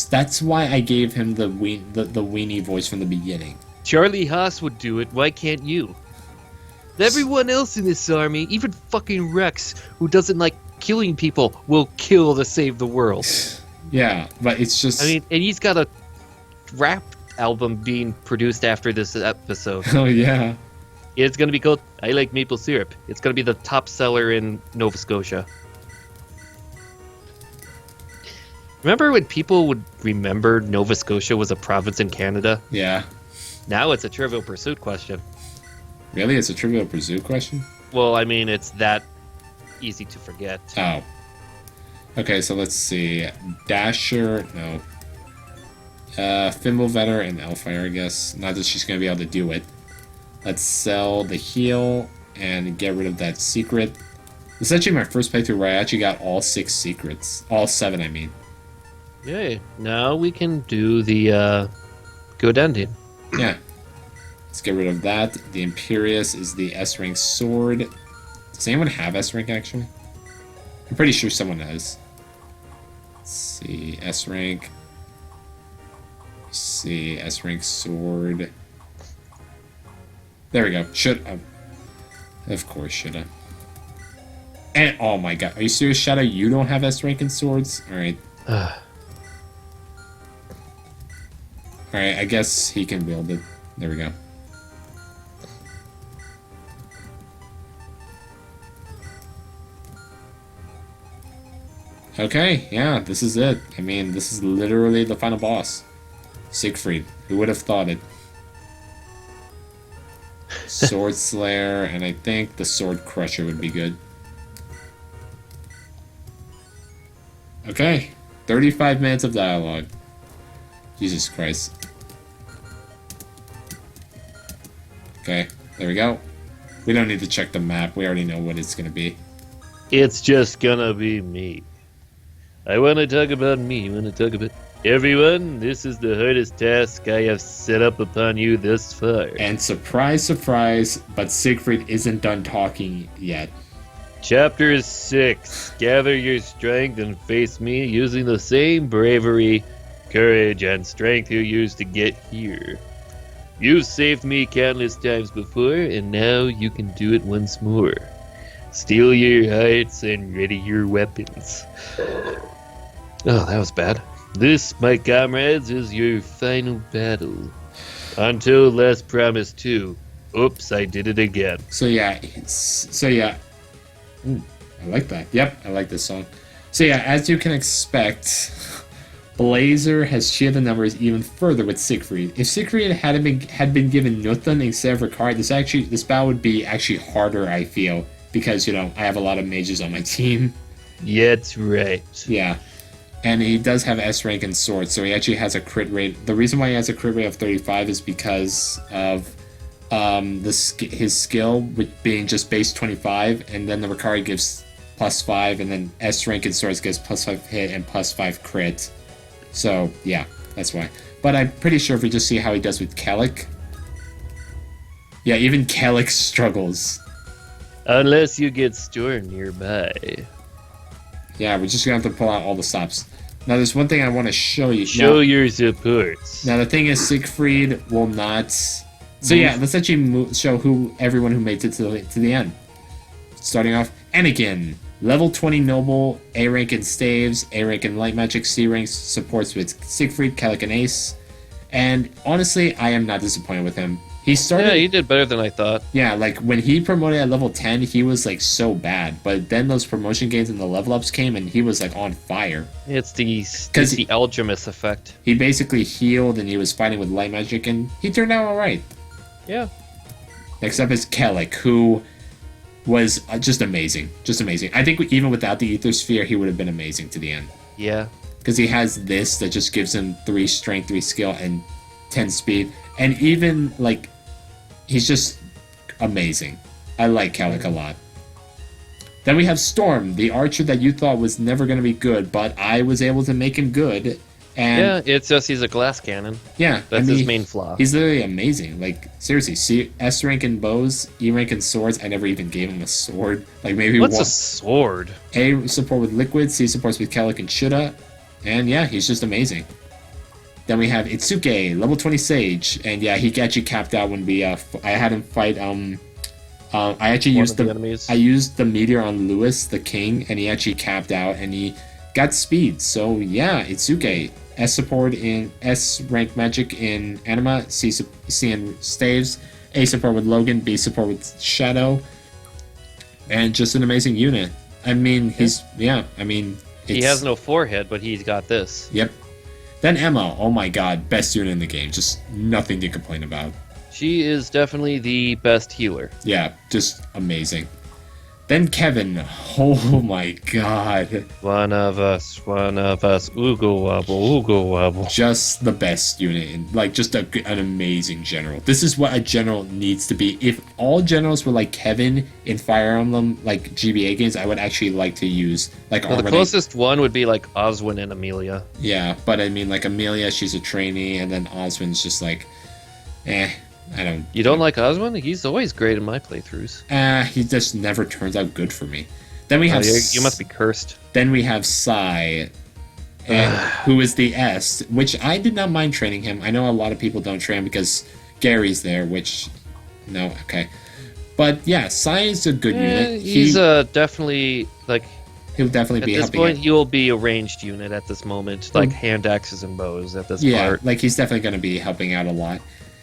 that's why I gave him the weenie voice from the beginning. Charlie Haas would do it. Why can't you? Everyone else in this army, even fucking Rex, who doesn't like killing people, will kill to save the world. Yeah, but it's just... I mean, and he's got a rap album being produced after this episode. Oh, yeah. It's going to be called I Like Maple Syrup. It's going to be the top seller in Nova Scotia. Remember when people would remember Nova Scotia was a province in Canada? Yeah. Now it's a Trivial Pursuit question. Really? It's a Trivial Pursuit question? Well, I mean, it's that easy to forget. Oh. Okay, so let's see. Dasher, no. Fimblevetter and Elfire, I guess. Not that she's going to be able to do it. Let's sell the heal and get rid of that secret. This is actually my first playthrough where I actually got all 6 secrets. All 7, I mean. Yay. Now we can do the good ending. Yeah. Let's get rid of that. The Imperius is the S-rank sword. Does anyone have S-rank, actually? I'm pretty sure someone does. Let's see. S-rank. Let's see. S-rank sword. There we go. Should have. Of course, should have. And, oh my god. Are you serious, Shadow? You don't have S-rank in swords? Alright. Alright, I guess he can wield it. There we go. Okay, yeah, this is it. I mean, this is literally the final boss. Siegfried. Who would have thought it? Sword Slayer, and I think the Sword Crusher would be good. Okay, 35 minutes of dialogue. Jesus Christ. Okay, there we go. We don't need to check the map. We already know what it's going to be. It's just gonna be me. I want to talk about me. I want to talk about everyone. This is the hardest task I have set up upon you thus far. And surprise, surprise, but Siegfried isn't done talking yet. Chapter 6. Gather your strength and face me using the same bravery, courage, and strength you used to get here. You've saved me countless times before, and now you can do it once more. Steel your hearts and ready your weapons. Oh, that was bad. This, my comrades, is your final battle. Until last promise 2. Oops, I did it again. So yeah. Ooh, I like that. Yep, I like this song. So yeah, as you can expect, Blazer has cheered the numbers even further with Siegfried. If Siegfried had been given Nuthan instead of Ricard, this battle would be actually harder, I feel, because I have a lot of mages on my team. Yeah, that's right. Yeah. And he does have S rank in swords, so he actually has a crit rate. The reason why he has a crit rate of 35 is because of his skill with being just base 25, and then the Ricard gives +5, and then S rank in swords gives +5 hit and +5 crit. So yeah, that's why. But I'm pretty sure if we just see how he does with Kellic. Yeah, even Kellic struggles. Unless you get Storm nearby. Yeah, we're just gonna have to pull out all the stops. Now, there's one thing I want to show you. Show your supports. Now, the thing is, Siegfried will not. So yeah, let's actually show everyone who made it to the end. Starting off, Anakin, level 20 noble, A rank in staves, A rank in light magic, C rank supports with Siegfried, Kellic, and Ace. And honestly, I am not disappointed with him. He started. Yeah, he did better than I thought. Yeah, like when he promoted at level 10, he was like so bad. But then those promotion gains and the level ups came, and he was like on fire. It's the Algemis effect. He basically healed, and he was fighting with light magic, and he turned out all right. Yeah. Next up is Kellic, who was just amazing. Just amazing. I think even without the Ether Sphere, he would have been amazing to the end. Yeah. Because he has this that just gives him 3 strength, 3 skill, and 10 speed. And even, like, he's just amazing. I like Kellic a lot. Then we have Storm, the archer that you thought was never going to be good, but I was able to make him good. And Yeah, it's just he's a glass cannon. yeah, That's his main flaw. He's literally amazing. Like, seriously, see, S rank in bows, E rank in swords. I never even gave him a sword. Like, maybe What's one. a sword? A support with Liquid, C supports with Kellic and Shut.Shut. And yeah, he's just amazing. Then we have Itsuke, level 20 Sage. And yeah, he actually capped out when we I had him fight I actually used the enemies. I used the meteor on Lewis, the king, and he actually capped out and he got speed. So yeah, Itsuke. S support in S rank magic in Anima, C in staves, A support with Logan, B support with Shadow, and just an amazing unit. I mean, He has no forehead, but he's got this. Yep. Then Emma, oh my god, best unit in the game, just nothing to complain about. She is definitely the best healer. Yeah, just amazing. Then Kevin, oh my god. One of us, oogle wobble. Just the best unit, just an amazing general. This is what a general needs to be. If all generals were like Kevin in Fire Emblem, like GBA games, I would actually like to use Well, the closest one would be like Oswin and Amelia. Yeah, but I mean, like Amelia, she's a trainee, and then Oswin's just like, I don't. You don't like Oswin? He's always great in my playthroughs. He just never turns out good for me. Then we have. You must be cursed. Then we have Sai, who is the S, which I did not mind training him. I know a lot of people don't train because Gary's there, which, no, okay. But yeah, Sai is a good unit. He's definitely like. He'll definitely be at this helping. point, he'll be a ranged unit at this moment, like hand axes and bows at this part. Like he's definitely going to be helping out a lot.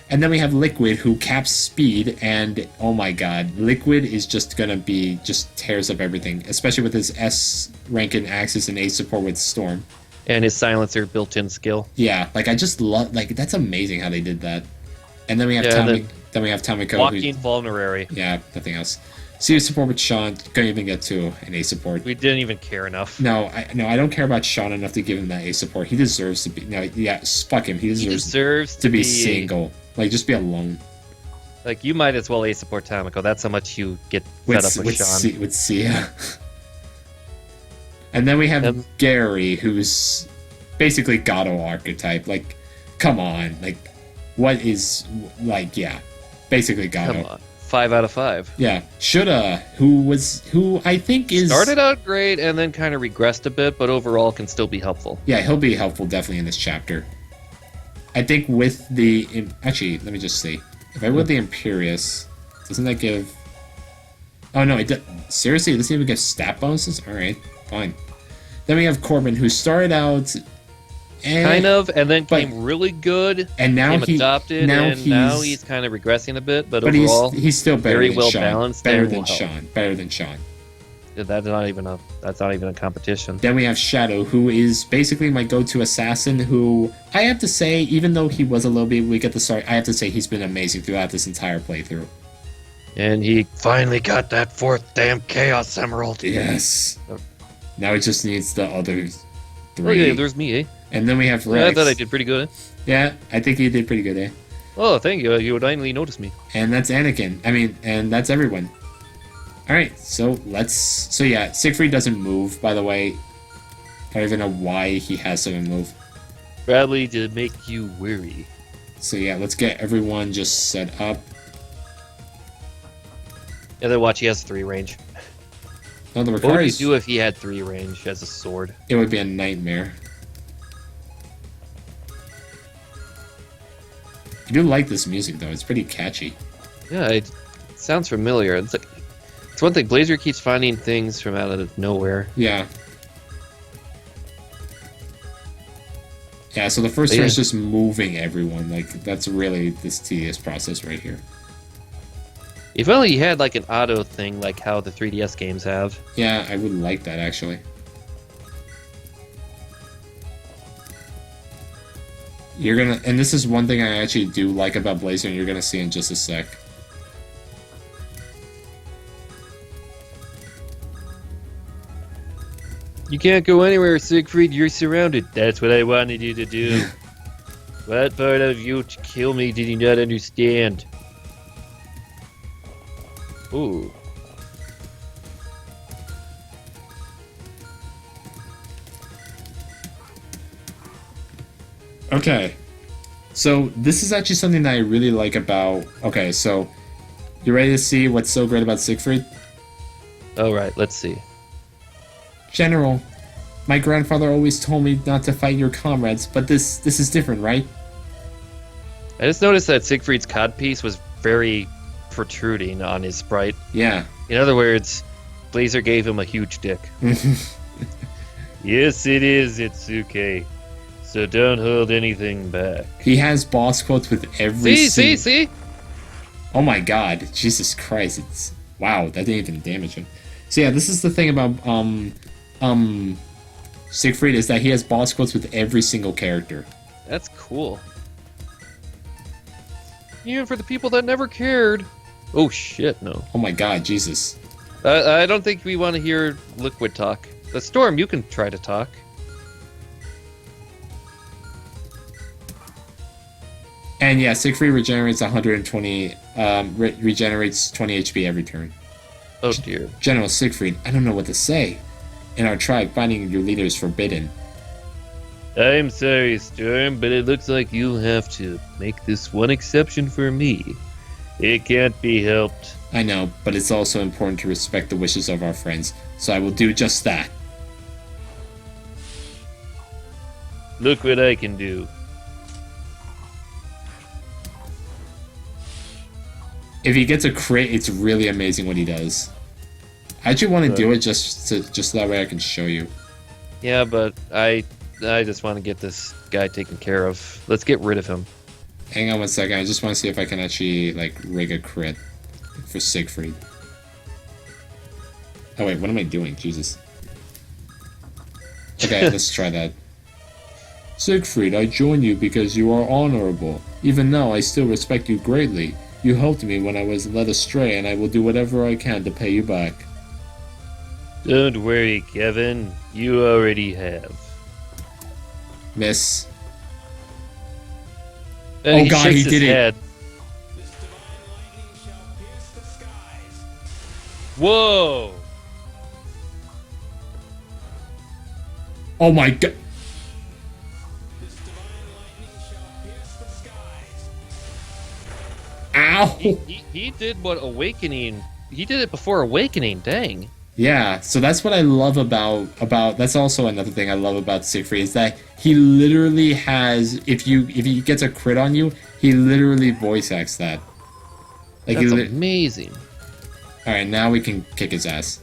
And then we have Liquid, who caps speed, and oh my god, Liquid is just gonna just tears up everything, especially with his S rank in Axis and A support with Storm. And his silencer built-in skill. Yeah, like I just love, that's amazing how they did that. And then we have then we have Tamiko. Walking vulnerary. Yeah, nothing else. C support with Sean, couldn't even get to an A support. We didn't even care enough. No, I don't care about Sean enough to give him that A support. He deserves to be, fuck him. He deserves to be single. Like, just be alone. Like, you might as well A support Tamiko. That's how much you get fed up with Sean. With Sia. And then we have Gary, who's basically Gato archetype. Like, come on. Like, what is, basically Gato. Come on. 5 out of 5. Yeah. Shura, who I think is... Started out great and then kind of regressed a bit, but overall can still be helpful. Yeah, he'll be helpful definitely in this chapter. I think with the... Actually, let me just see. If I went the Imperious, doesn't that give... Oh, no, it does... Seriously, it doesn't even give stat bonuses? Alright, fine. Then we have Corbin, who started out... kind of, and then came really good, and now came adopted, now he's kind of regressing a bit, but overall, he's still better very than well Sean. balanced. Better than Sean. That's not even a competition. Then we have Shadow, who is basically my go-to assassin, who I have to say, even though he was a little bit weak at the start, I have to say he's been amazing throughout this entire playthrough. And he finally got that 4th damn Chaos Emerald. Yes. Now he just needs the other 3. Oh yeah, there's me, eh? And then we have Yeah, Rex. I thought I did pretty good. Eh? Yeah, I think you did pretty good, eh? Oh, thank you. You would finally notice me. And that's Anakin. And that's everyone. Alright, so yeah, Siegfried doesn't move, by the way. I don't even know why he has to move. Probably to make you worry. So yeah, let's get everyone just set up. And then watch, he has 3 range. No, the What would you Ricari's, do if he had 3 range as a sword? it would be a nightmare. I do like this music though, it's pretty catchy. Yeah, it sounds familiar. It's one thing. Blazer keeps finding things from out of nowhere. Yeah. Yeah, so the first But turn yeah. is just moving everyone. Like, that's really this tedious process right here. If only you had like an auto thing like how the 3DS games have. Yeah, I would like that actually. You're gonna, and this is one thing I actually do like about Blazer, and you're gonna see in just a sec. You can't go anywhere, Siegfried. You're surrounded. That's what I wanted you to do. What part of you to kill me did you not understand? Ooh. Okay. So, this is actually something that I really like about... Okay, so, you ready to see what's so great about Siegfried? Alright, let's see. General, my grandfather always told me not to fight your comrades, but this is different, right? I just noticed that Siegfried's codpiece was very protruding on his sprite. Yeah. In other words, Blazer gave him a huge dick. Yes, it is, Itsuke. So don't hold anything back. He has boss quotes with every See? Oh my god, Jesus Christ, it's... Wow, that didn't even damage him. So yeah, this is the thing about, Siegfried, is that he has boss quotes with every single character. That's cool. Even for the people that never cared. Oh shit, no. Oh my god, Jesus. I don't think we want to hear Liquid talk. The Storm, you can try to talk. And yeah, Siegfried regenerates 120, regenerates 20 HP every turn. Oh dear. General Siegfried, I don't know what to say. In our tribe, finding your leader is forbidden. I'm sorry, Storm, but it looks like you'll have to make this one exception for me. It can't be helped. I know, but it's also important to respect the wishes of our friends, so I will do just that. Look what I can do. If he gets a crit, it's really amazing what he does. I actually want to do it just so that way I can show you. Yeah, but I just want to get this guy taken care of. Let's get rid of him. Hang on one second, I just want to see if I can actually, like, rig a crit for Siegfried. Oh wait, what am I doing? Jesus. Okay, let's try that. Siegfried, I join you because you are honorable. Even now, I still respect you greatly. You helped me when I was led astray, and I will do whatever I can to pay you back. Don't worry, Kevin. You already have. Miss. And Oh god, shakes he his did it. head. This divine lightning shall pierce the skies. Whoa! Oh my god. This divine lightning shall pierce the skies. Ow! He did what Awakening... He did it before Awakening, dang. Yeah, so that's what I love about that's also another thing I love about Siegfried is that he literally has if he gets a crit on you, he literally voice acts that. Like That's amazing. Alright, now we can kick his ass.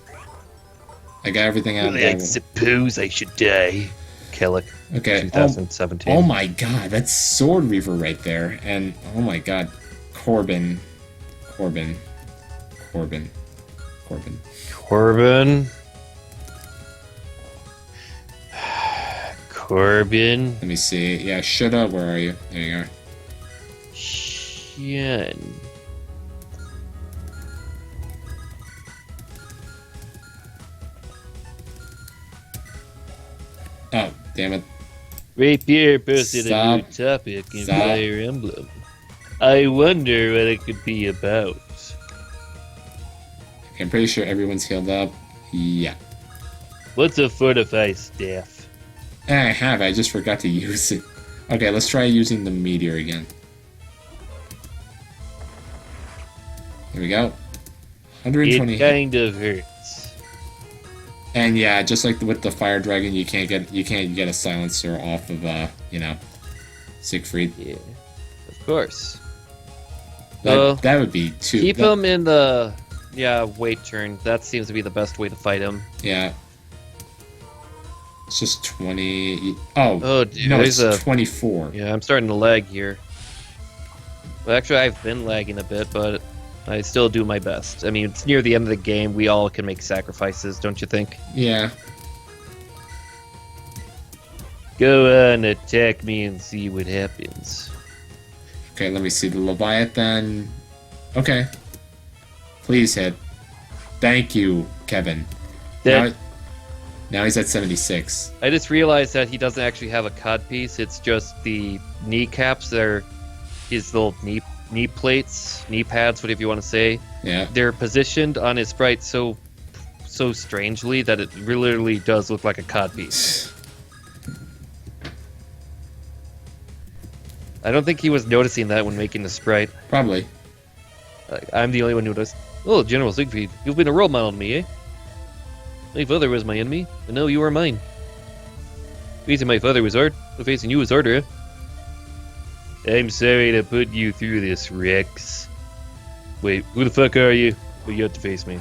I got everything out. I suppose I should die. Killick, Okay. 2017. Oh my god, that's Sword Reaver right there. And oh my god. Corbin. Corbin. Corbin. Corbin. Let me see. Yeah, shoulda. Where are you? There you are. Shun. Oh, damn it. Rapier posted a new Stop. topic in Stop. Fire Emblem. I wonder what it could be about. Okay, I'm pretty sure everyone's healed up. Yeah. What's a fortify staff? I have. I just forgot to use it. Okay, let's try using the meteor again. Here we go. It 120. kind of hurts. And yeah, just like with the fire dragon, you can't get a silencer off of Siegfried. Yeah, of course. That would be too. Keep him in the wait turn. That seems to be the best way to fight him. Yeah. It's just 20. Oh dude, no, there's it's a 24. Yeah, I'm starting to lag here. Well, actually, I've been lagging a bit, but I still do my best. I mean, it's near the end of the game. We all can make sacrifices, don't you think? Yeah. Go on, attack me and see what happens. Okay, let me see the Leviathan. Okay. Please hit. Thank you, Kevin. That- Now he's at 76. I just realized that he doesn't actually have a cod piece. It's just the kneecaps. They're his little knee plates, knee pads, whatever you want to say. Yeah. They're positioned on his sprite so strangely that it literally does look like a cod piece. I don't think he was noticing that when making the sprite. Probably. I'm the only one who noticed. Oh, General Siegfried, you've been a role model to me, eh? My father was my enemy, and now you are mine. Facing my father was hard, but facing you was harder, eh? I'm sorry to put you through this, Rex. Wait, who the fuck are you? Well, you have to face me.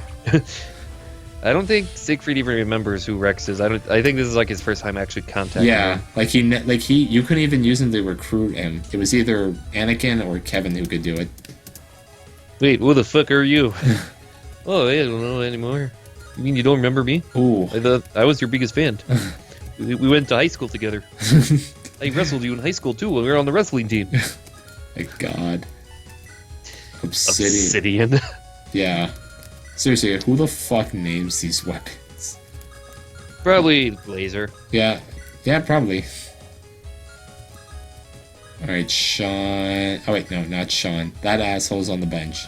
I don't think Siegfried even remembers who Rex is. I think this is like his first time actually contacting Yeah, him. you couldn't even use him to recruit him. It was either Anakin or Kevin who could do it. Wait, who the fuck are you? Oh, I don't know anymore. You mean you don't remember me? Ooh. I thought I was your biggest fan. We went to high school together. I wrestled you in high school too when we were on the wrestling team. My God. Obsidian. Obsidian. Yeah. Seriously, who the fuck names these weapons? Probably Blazer. Yeah. Yeah, probably. Alright, Sean. Oh, wait, no, not Sean. That asshole's on the bench.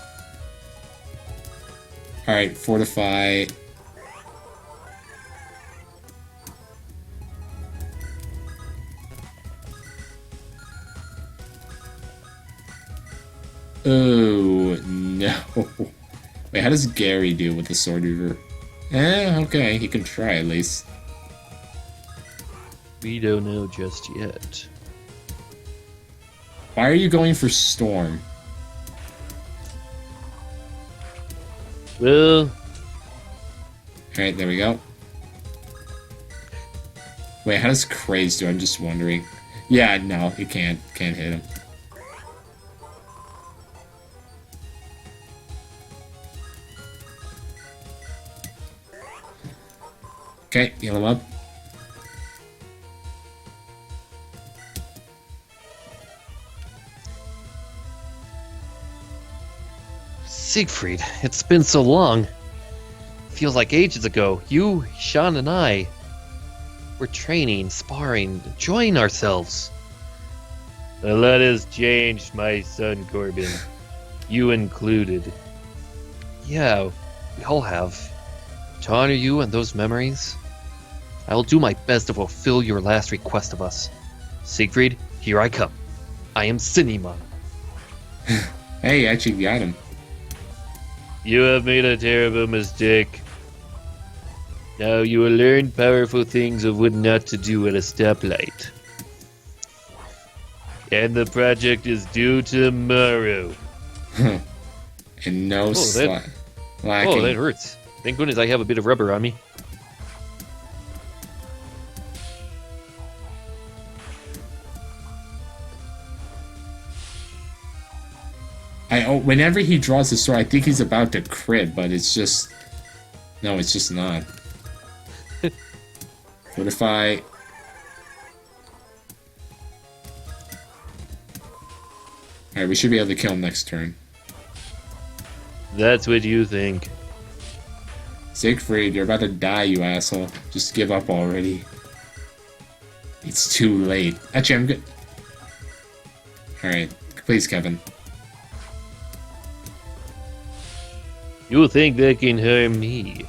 Alright, fortify. Oh, no. Wait, how does Gary do with the sword reaver? Okay, he can try at least. We don't know just yet. Why are you going for Storm? Well, Alright, there we go. Wait, how does Craze do? I'm just wondering. Yeah, no, he can't hit him. Okay, heal him up. Siegfried, it's been so long. Feels like ages ago. You, Shon, and I were training, sparring, enjoying ourselves. A lot has changed, my son Corbin. You included. Yeah, we all have. To honor you and those memories, I will do my best to fulfill your last request of us. Siegfried, here I come. I am Cinema. Hey, I actually got him. You have made a terrible mistake. Now you will learn powerful things of what not to do at a stoplight. And the project is due tomorrow. And no Oh, that lacking. hurts. Thank goodness I have a bit of rubber on me. Whenever he draws his sword, I think he's about to crit, but it's just No, it's just not. What if I... Alright, we should be able to kill him next turn. That's what you think. Siegfried, you're about to die, you asshole. Just give up already. It's too late. Actually, I'm good. Alright, please, Kevin. You think that can harm me?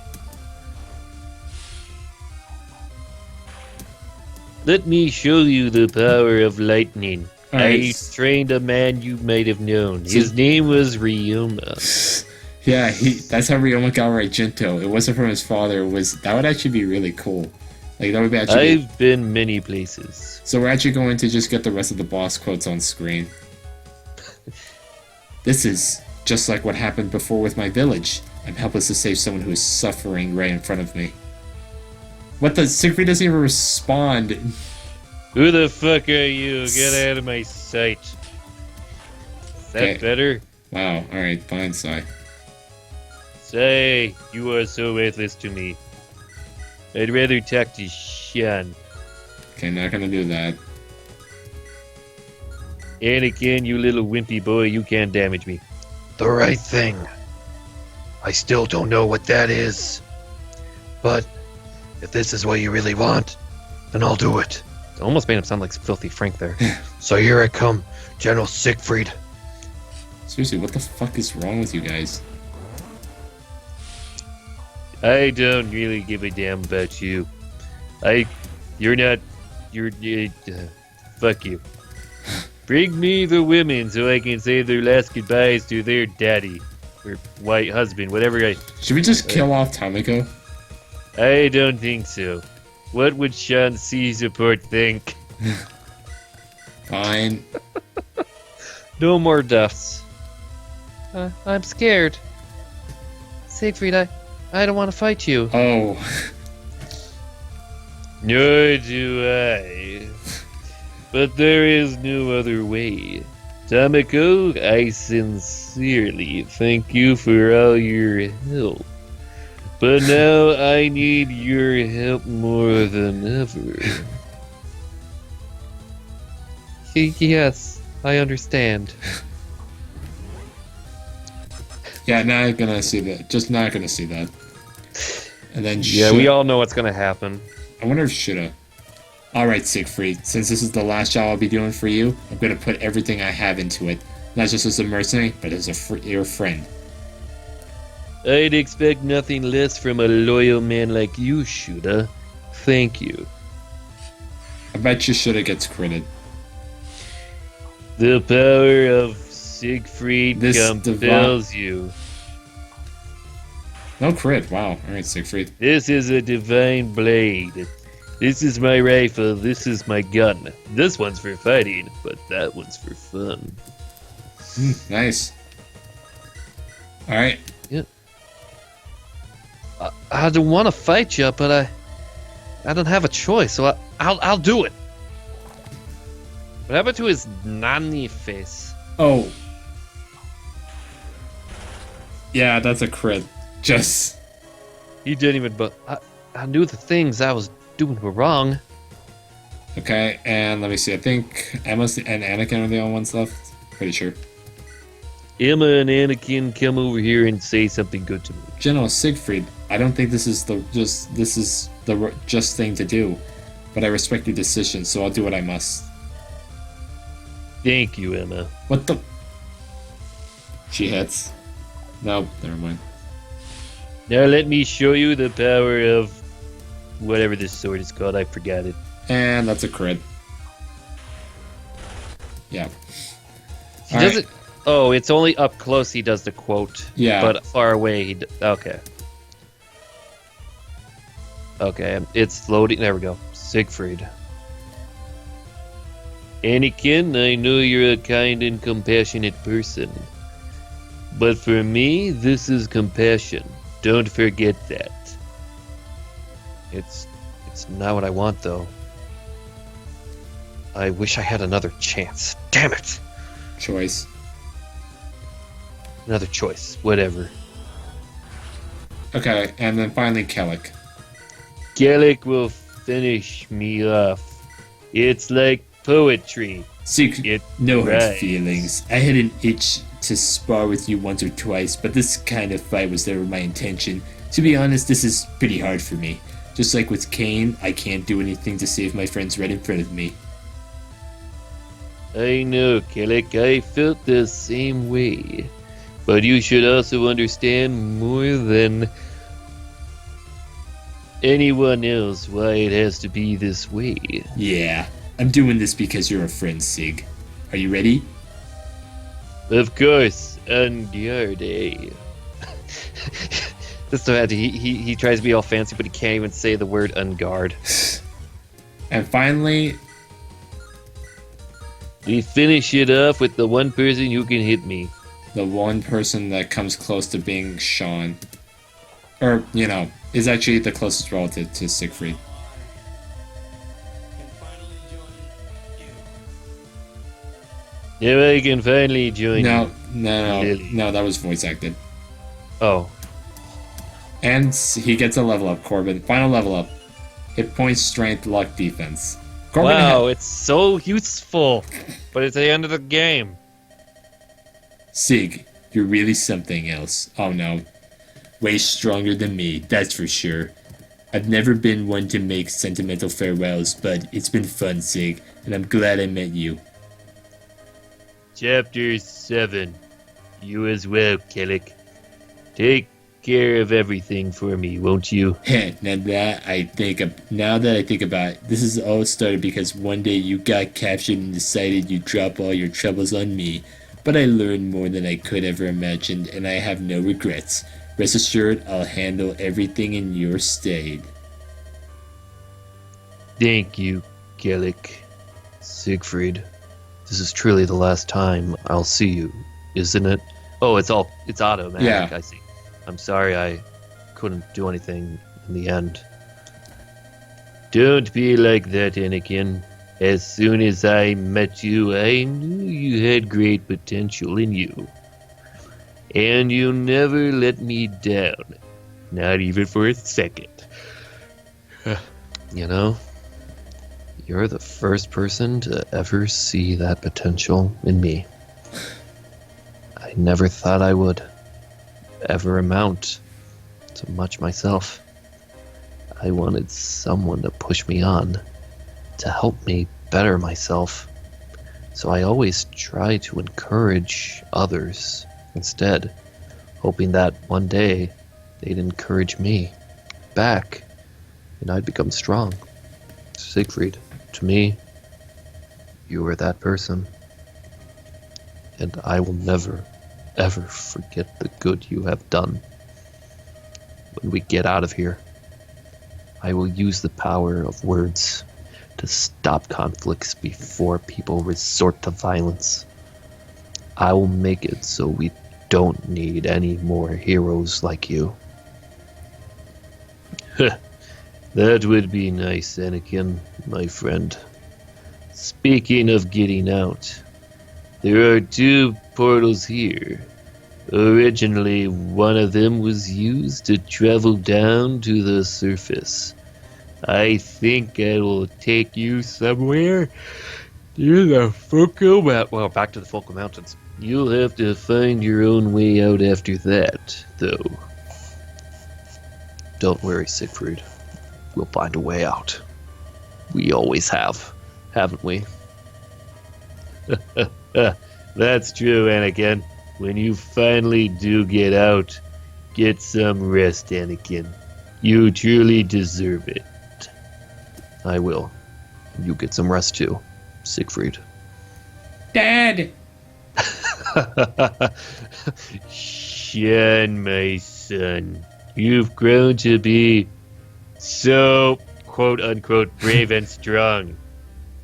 Let me show you the power of lightning. I Alright. trained a man you might have known. His name was Ryoma. Yeah, that's how Ryoma got right Jinto. It wasn't from his father. That would actually be really cool. Like, that would be actually... I've been many places. So we're actually going to just get the rest of the boss quotes on screen. This is just like what happened before with my village. I'm helpless to save someone who is suffering right in front of me. What the... Siegfried doesn't even respond. Who the fuck are you? Get out of my sight. Is that Okay. better? Wow, alright, fine, Sai. Say, you are so worthless to me. I'd rather talk to Shon. Okay, not gonna do that. Anakin, you little wimpy boy, you can't damage me. The right thing. I still don't know what that is. But if this is what you really want, then I'll do it. It almost made him sound like Filthy Frank there. So here I come, General Siegfried. Seriously, what the fuck is wrong with you guys? I don't really give a damn about you. Fuck you. Bring me the women so I can say their last goodbyes to their daddy. Or white husband, whatever Should we just kill off Tamiko? I don't think so. What would Sean C. Support think? Fine. No more deaths. I'm scared. Siegfried, I don't want to fight you. Oh. Nor do I. But there is no other way. Tamiko, I sincerely thank you for all your help. But now I need your help more than ever. Yes, I understand. Yeah, not gonna see that. Just not gonna see that. And then Yeah, we all know what's gonna happen. I wonder if shoulda. Alright, Siegfried, since this is the last job I'll be doing for you, I'm gonna put everything I have into it. Not just as a mercenary, but as your friend. I'd expect nothing less from a loyal man like you, Shuda. Thank you. I bet you shoulda gets credit. The power of Siegfried This compels you. No crit, wow. Alright, Siegfried. This is a divine blade. This is my rifle, this is my gun. This one's for fighting, but that one's for fun. Nice. Alright. I don't want to fight you, but I don't have a choice, so I'll do it. What happened to his nanny face? Oh. Yeah, that's a crit. Just... He didn't even, but I knew the things I was doing were wrong. Okay, and let me see. I think Emma and Anakin are the only ones left. Pretty sure. Emma and Anakin, come over here and say something good to me. General Siegfried, I don't think this is the just thing to do, but I respect your decision, so I'll do what I must. Thank you, Emma. What the? She hits. No, never mind. Now let me show you the power of whatever this sword is called. I forgot it. And that's a crit. Yeah. He All does right. it. Oh, it's only up close he does the quote. Yeah. But far away okay. Okay, it's loading. There we go. Siegfried. Anakin, I know you're a kind and compassionate person. But for me, this is compassion. Don't forget that. It's not what I want, though. I wish I had another chance. Damn it! Choice. Another choice. Whatever. Okay, and then finally Kellic. Gallic will finish me off. It's like poetry. Sig, It no hard rhymes. feelings. I had an itch to spar with you once or twice, but this kind of fight was never my intention. To be honest, this is pretty hard for me. Just like with Kane, I can't do anything to save my friends right in front of me. I know, Kellic, I felt the same way. But you should also understand more than anyone else why it has to be this way. Yeah, I'm doing this because you're a friend, Sig. Are you ready? Of course, Ungarde. This so he tries to be all fancy, but he can't even say the word unguard. And finally, We finish it off with the one person who can hit me. the one person that comes close to being Sean. Or, is actually the closest relative to Siegfried. Can finally join you. Now I can finally join No, you. no, Really? no, that was voice acted. Oh, And he gets a level up, Corbin. Final level up. Hit points, strength, luck, defense. Corbin wow, had- it's so useful. But it's the end of the game. Sig, you're really something else. Oh no. Way stronger than me, that's for sure. I've never been one to make sentimental farewells, but it's been fun, Sig, and I'm glad I met you. Chapter 7. You as well, Kellic. Take care of everything for me, won't you? Now that I think about it, this is all started because one day you got captured and decided you'd drop all your troubles on me. But I learned more than I could ever imagine, and I have no regrets. Rest assured, I'll handle everything in your stead. Thank you, Kellic. Siegfried, this is truly the last time I'll see you, isn't it? Oh, it's automatic. Yeah. I see. I'm sorry I couldn't do anything in the end. Don't be like that, Anakin. As soon as I met you, I knew you had great potential in you. And you never let me down. Not even for a second. You know, you're the first person to ever see that potential in me. I never thought I would ever amount to much myself. I wanted someone to push me on, to help me better myself. So I always try to encourage others instead, hoping that one day they'd encourage me back and I'd become strong. Siegfried, to me, you were that person. And I will never, ever forget the good you have done. When we get out of here, I will use the power of words to stop conflicts before people resort to violence. I will make it so we don't need any more heroes like you. That would be nice, Anakin, my friend. Speaking of getting out, there are 2 portals here. Originally, one of them was used to travel down to the surface. I think I will take you somewhere near the Focal Mountains. Well, back to the Focal Mountains. You'll have to find your own way out after that, though. Don't worry, Siegfried. We'll find a way out. We always have, haven't we? That's true, Anakin. When you finally do get out, get some rest, Anakin. You truly deserve it. I will. You get some rest too, Siegfried. Dad! Shun, my son. You've grown to be so, quote unquote, brave and strong.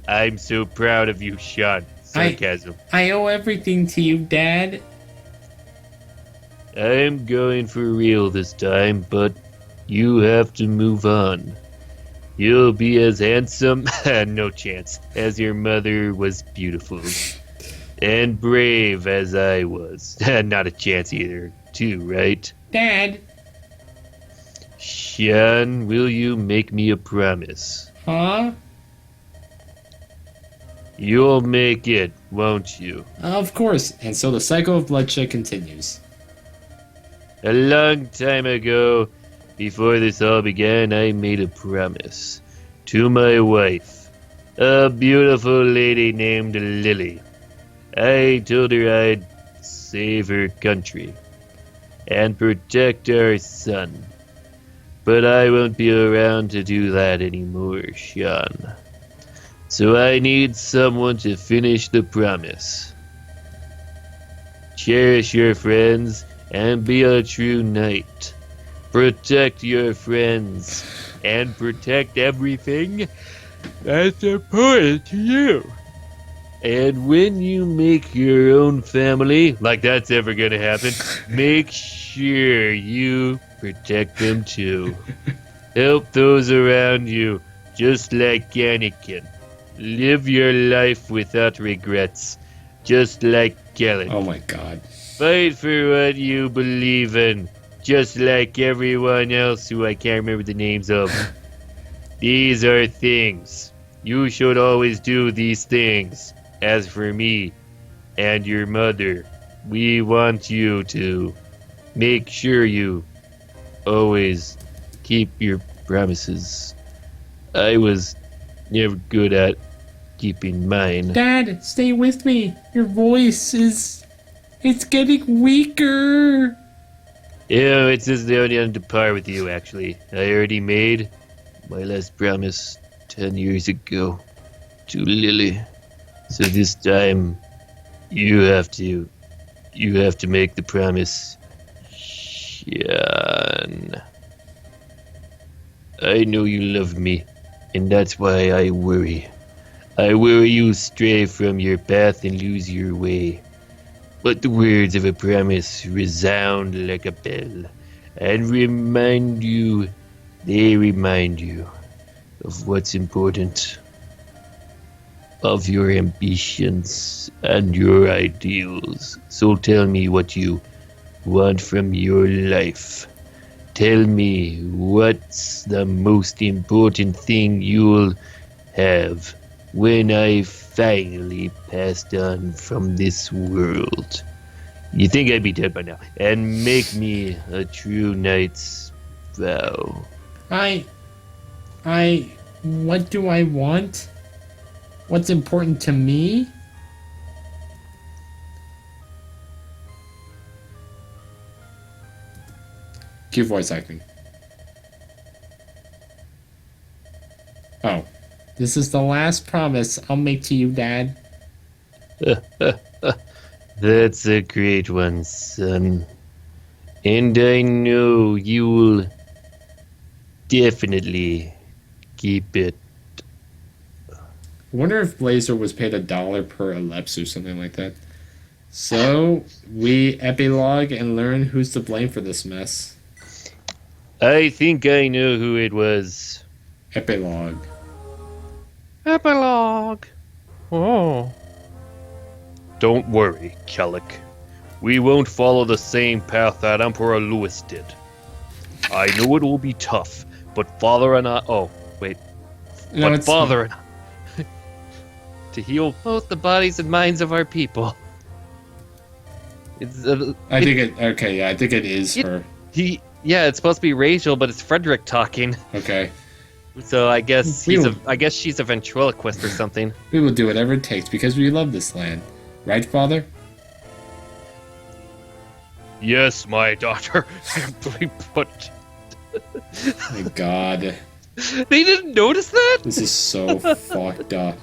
I'm so proud of you, Shun. Sarcasm. I owe everything to you, Dad. I'm going for real this time, but you have to move on. You'll be as handsome, no chance, as your mother was beautiful. And brave as I was. Not a chance either, too, right? Dad, Shon, will you make me a promise? Huh? You'll make it, won't you? Of course. And so the cycle of bloodshed continues. A long time ago, before this all began, I made a promise to my wife, a beautiful lady named Lily. I told her I'd save her country and protect our son. But I won't be around to do that anymore, Shon. So I need someone to finish the promise. Cherish your friends and be a true knight. Protect your friends and protect everything that's important to you. And when you make your own family, like that's ever gonna happen, make sure you protect them too. Help those around you, just like Anakin. Live your life without regrets, just like Kellen. Oh my god. Fight for what you believe in, just like everyone else who I can't remember the names of. These are things. You should always do these things. As for me and your mother, we want you to make sure you always keep your promises. I was never good at keeping mine. Dad, stay with me. Your voice is... It's getting weaker. Yeah, it's just only on to par with you, actually. I already made my last promise 10 years ago to Lily. So this time, you have to make the promise, Shon. I know you love me, and that's why I worry. I worry you stray from your path and lose your way. But the words of a promise resound like a bell, and remind you of what's important, of your ambitions and your ideals. So tell me what you want from your life. Tell me what's the most important thing you'll have when I finally passed on from this world. You think I'd be dead by now, and make me a true knight's vow. What do I want? What's important to me? Cue voice acting. Oh. This is the last promise I'll make to you, Dad. That's a great one, son. And I know you'll definitely keep it. I wonder if Blazer was paid $1 per ellipse or something like that. So, we epilogue and learn who's to blame for this mess. I think I know who it was. Epilogue. Epilogue. Oh. Don't worry, Kellic. We won't follow the same path that Emperor Lewis did. I know it will be tough, but Father and I... Oh, wait. No, but it's Father and I... to heal Both the bodies and minds of our people. It's, I think it is her. Yeah, it's supposed to be Rachel, but it's Frederick talking. Okay. So I guess We will- I guess she's a ventriloquist or something. We will do whatever it takes because we love this land. Right, Father? Yes, my daughter. But My God. They didn't notice that? This is so fucked up.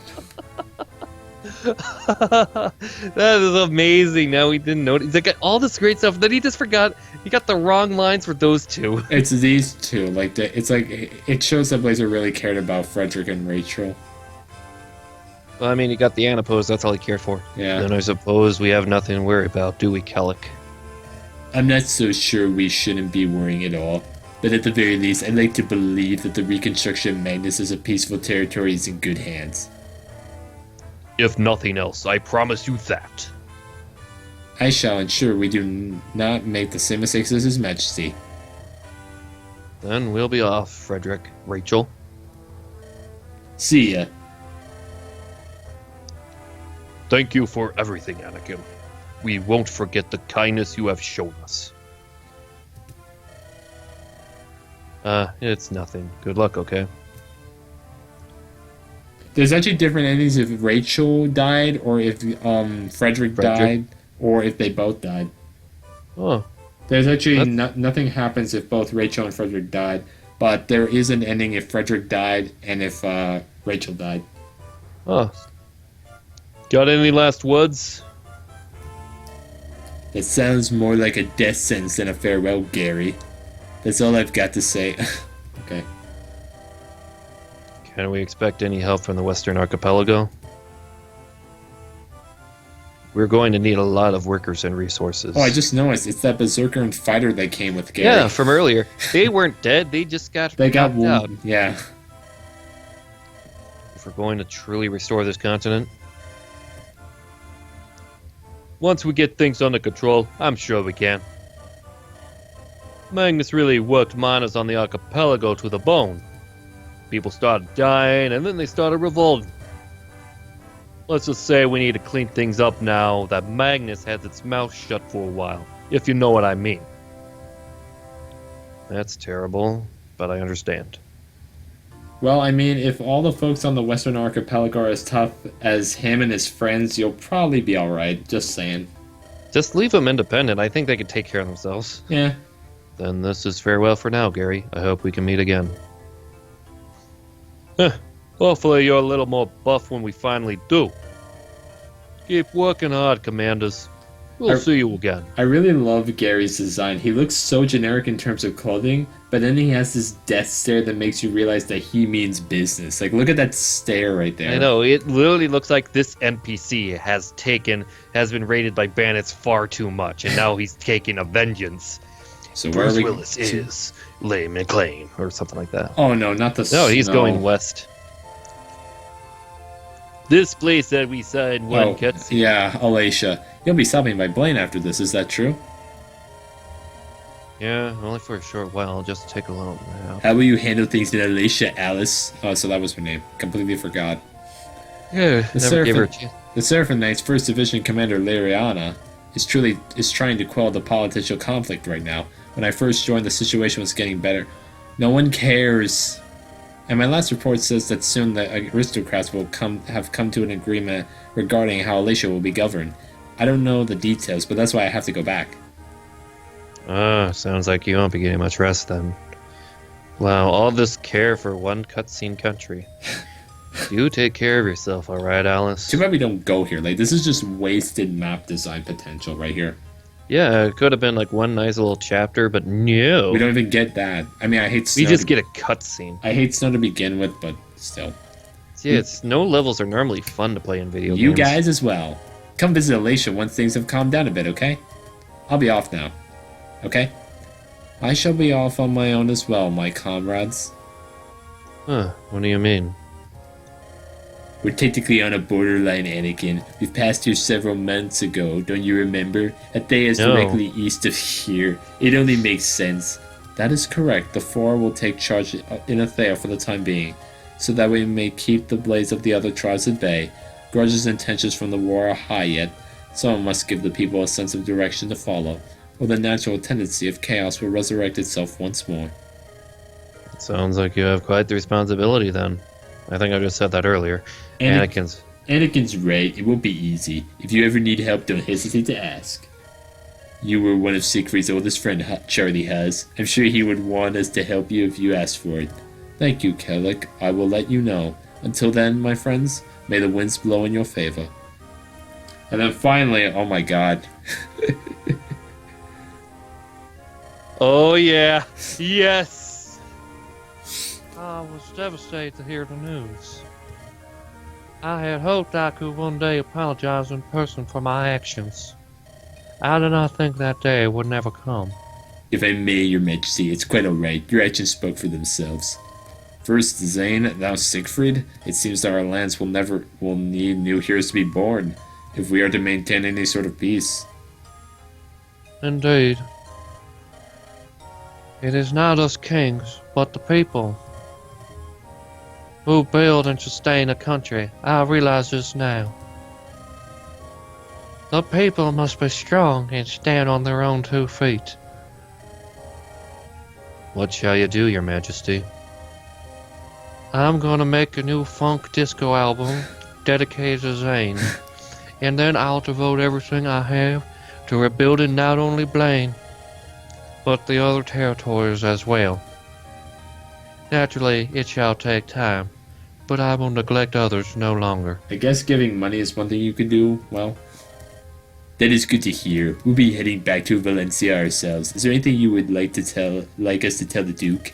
That is amazing. Now we didn't notice. They got all this great stuff. Then he just forgot. He got the wrong lines for those two. It's these two. It's like it shows that Blazer really cared about Frederick and Rachel. Well, I mean, he got the Anapose. That's all he cared for. Yeah. Then I suppose we have nothing to worry about, do we, Kellic? I'm not so sure we shouldn't be worrying at all. But at the very least, I'd like to believe that the Reconstruction of Magnus is a peaceful territory is in good hands. if nothing else, I promise you that. I shall ensure we do not make the same mistakes as His Majesty. Then we'll be off, Frederick. Rachel. See ya. Thank you for everything, Anakin. We won't forget the kindness you have shown us. It's nothing. Good luck, okay? There's actually different endings if Rachel died, or if Frederick died, or if they both died. Oh, There's actually nothing happens if both Rachel and Frederick died, but there is an ending if Frederick died and if Rachel died. oh. Got any last words? It sounds more like a death sentence than a farewell, Gary. That's all I've got to say. Okay. Can we expect any help from the Western Archipelago? We're going to need a lot of workers and resources. Oh, I just noticed. It's that berserker and fighter that came with Gary. Yeah, from earlier. They weren't dead. They just got They got knocked out. wounded. Yeah. If we're going to truly restore this continent, once we get things under control, I'm sure we can. Magnus really worked miners on the archipelago to the bone. People started dying, and then they started revolting. Let's just say we need to clean things up now that Magnus has its mouth shut for a while, if you know what I mean. That's terrible, but I understand. Well, I mean, if all the folks on the Western Archipelago are as tough as him and his friends, you'll probably be alright. Just saying. Just leave them independent. I think they can take care of themselves. Yeah. Then this is farewell for now, Gary. I hope we can meet again. Hopefully you're a little more buff when we finally do. Keep working hard, commanders. We'll see you again. I really love Gary's design. He looks so generic in terms of clothing, but then he has this death stare that makes you realize that he means business. Like, look at that stare right there. I know, it literally looks like this NPC has been rated by bandits far too much, and now he's taking a vengeance. So where Bruce are we? Willis is lame and claim, or something like that. Oh no, not the No, he's snow. going west. This place that we saw in one cutscene. Yeah, Alacia. You'll be stopping by Blaine after this, is that true? Yeah, only for a short while, just to take a little nap. How will you handle things in Alacia, Alice? Oh, so that was her name. Completely forgot. Yeah, The never gave her a Seraphim- chance. The Seraphim Knight's 1st Division Commander Lariana is trying to quell the political conflict right now. When I first joined, the situation was getting better. No one cares. And my last report says that soon the aristocrats will have come to an agreement regarding how Alacia will be governed. I don't know the details, but that's why I have to go back. Ah, sounds like you won't be getting much rest then. Wow, all this care for one cutscene country. You take care of yourself, alright, Alice? Too bad we don't go here. Like, this is just wasted map design potential right here. Yeah, it could have been like one nice little chapter, but no. We don't even get that. I mean, I hate snow. We just get a cutscene. I hate snow to begin with, but still. Yeah, snow levels are normally fun to play in video You games. guys as well. Come visit Alacia once things have calmed down a bit, okay? I'll be off now. Okay? I shall be off on my own as well, my comrades. Huh, what do you mean? We're technically on a borderline, Anakin. We passed here several months ago, don't you remember? Athea is No. directly east of here. It only makes sense. That is correct. The Four will take charge in Athea for the time being, so that we may keep the blades of the other tribes at bay. Grudges and tensions from the war are high yet. Someone must give the people a sense of direction to follow, or the natural tendency of chaos will resurrect itself once more. It sounds like you have quite the responsibility then. I think I just said that earlier. Anakin's right. It won't be easy. If you ever need help, don't hesitate to ask. You were one of Siegfried's oldest friend, Charlie has. I'm sure he would want us to help you if you asked for it. Thank you, Kellic. I will let you know. Until then, my friends, may the winds blow in your favor. And then finally, oh my god. Oh yeah, yes! I was devastated to hear the news. I had hoped I could one day apologize in person for my actions. I did not think that day would never come. If I may, your majesty, it's quite alright. Your actions spoke for themselves. First Zane, now Siegfried, it seems that our lands will need new heroes to be born, if we are to maintain any sort of peace. Indeed. It is not us kings, but the people who build and sustain a country. I realize this now. The people must be strong and stand on their own 2 feet. What shall you do, your majesty? I'm gonna make a new funk disco album dedicated to Zane. And then I'll devote everything I have to rebuilding not only Blaine, but the other territories as well. Naturally, it shall take time, but I will neglect others no longer. I guess giving money is one thing you can do. Well, that is good to hear. We'll be heading back to Valencia ourselves. Is there anything you would like us to tell the Duke?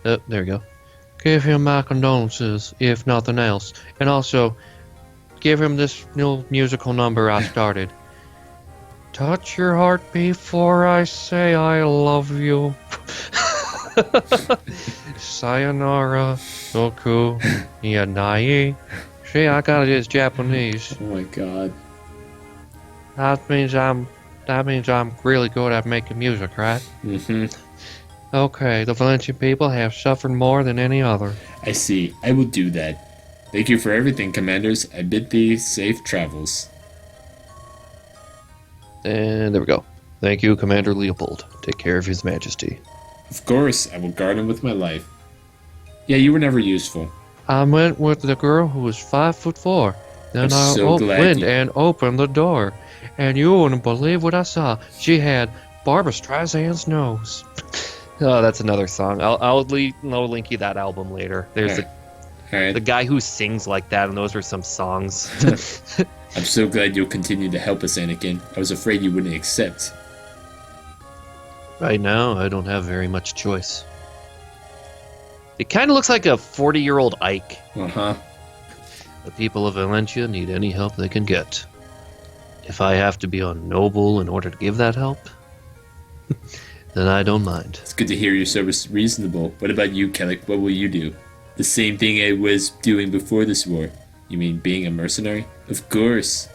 There we go. Give him my condolences, if nothing else. And also, give him this new musical number I started. Touch your heart before I say I love you. Sayonara, Soku, Yanai. See, I got it as Japanese. Oh my god. That means I'm really good at making music, right? Mm-hmm. Okay, the Valencian people have suffered more than any other. I see. I will do that. Thank you for everything, commanders. I bid thee safe travels. And there we go. Thank you, Commander Leopold. Take care of His Majesty. Of course, I will guard him with my life. Yeah, you were never useful. I went with the girl who was 5'4". Then I'm I so glad went you- and opened the door. And you wouldn't believe what I saw. She had Barbra Streisand's nose. Oh, that's another song. I'll link you that album later. There's Alright. the guy who sings like that, and those are some songs. I'm so glad you'll continue to help us, Anakin. I was afraid you wouldn't accept. Right now, I don't have very much choice. It kind of looks like a 40-year-old Ike. Uh-huh. The people of Valencia need any help they can get. If I have to be a noble in order to give that help, then I don't mind. It's good to hear you're so reasonable. What about you, Kellic? What will you do? The same thing I was doing before this war. You mean being a mercenary? Of course.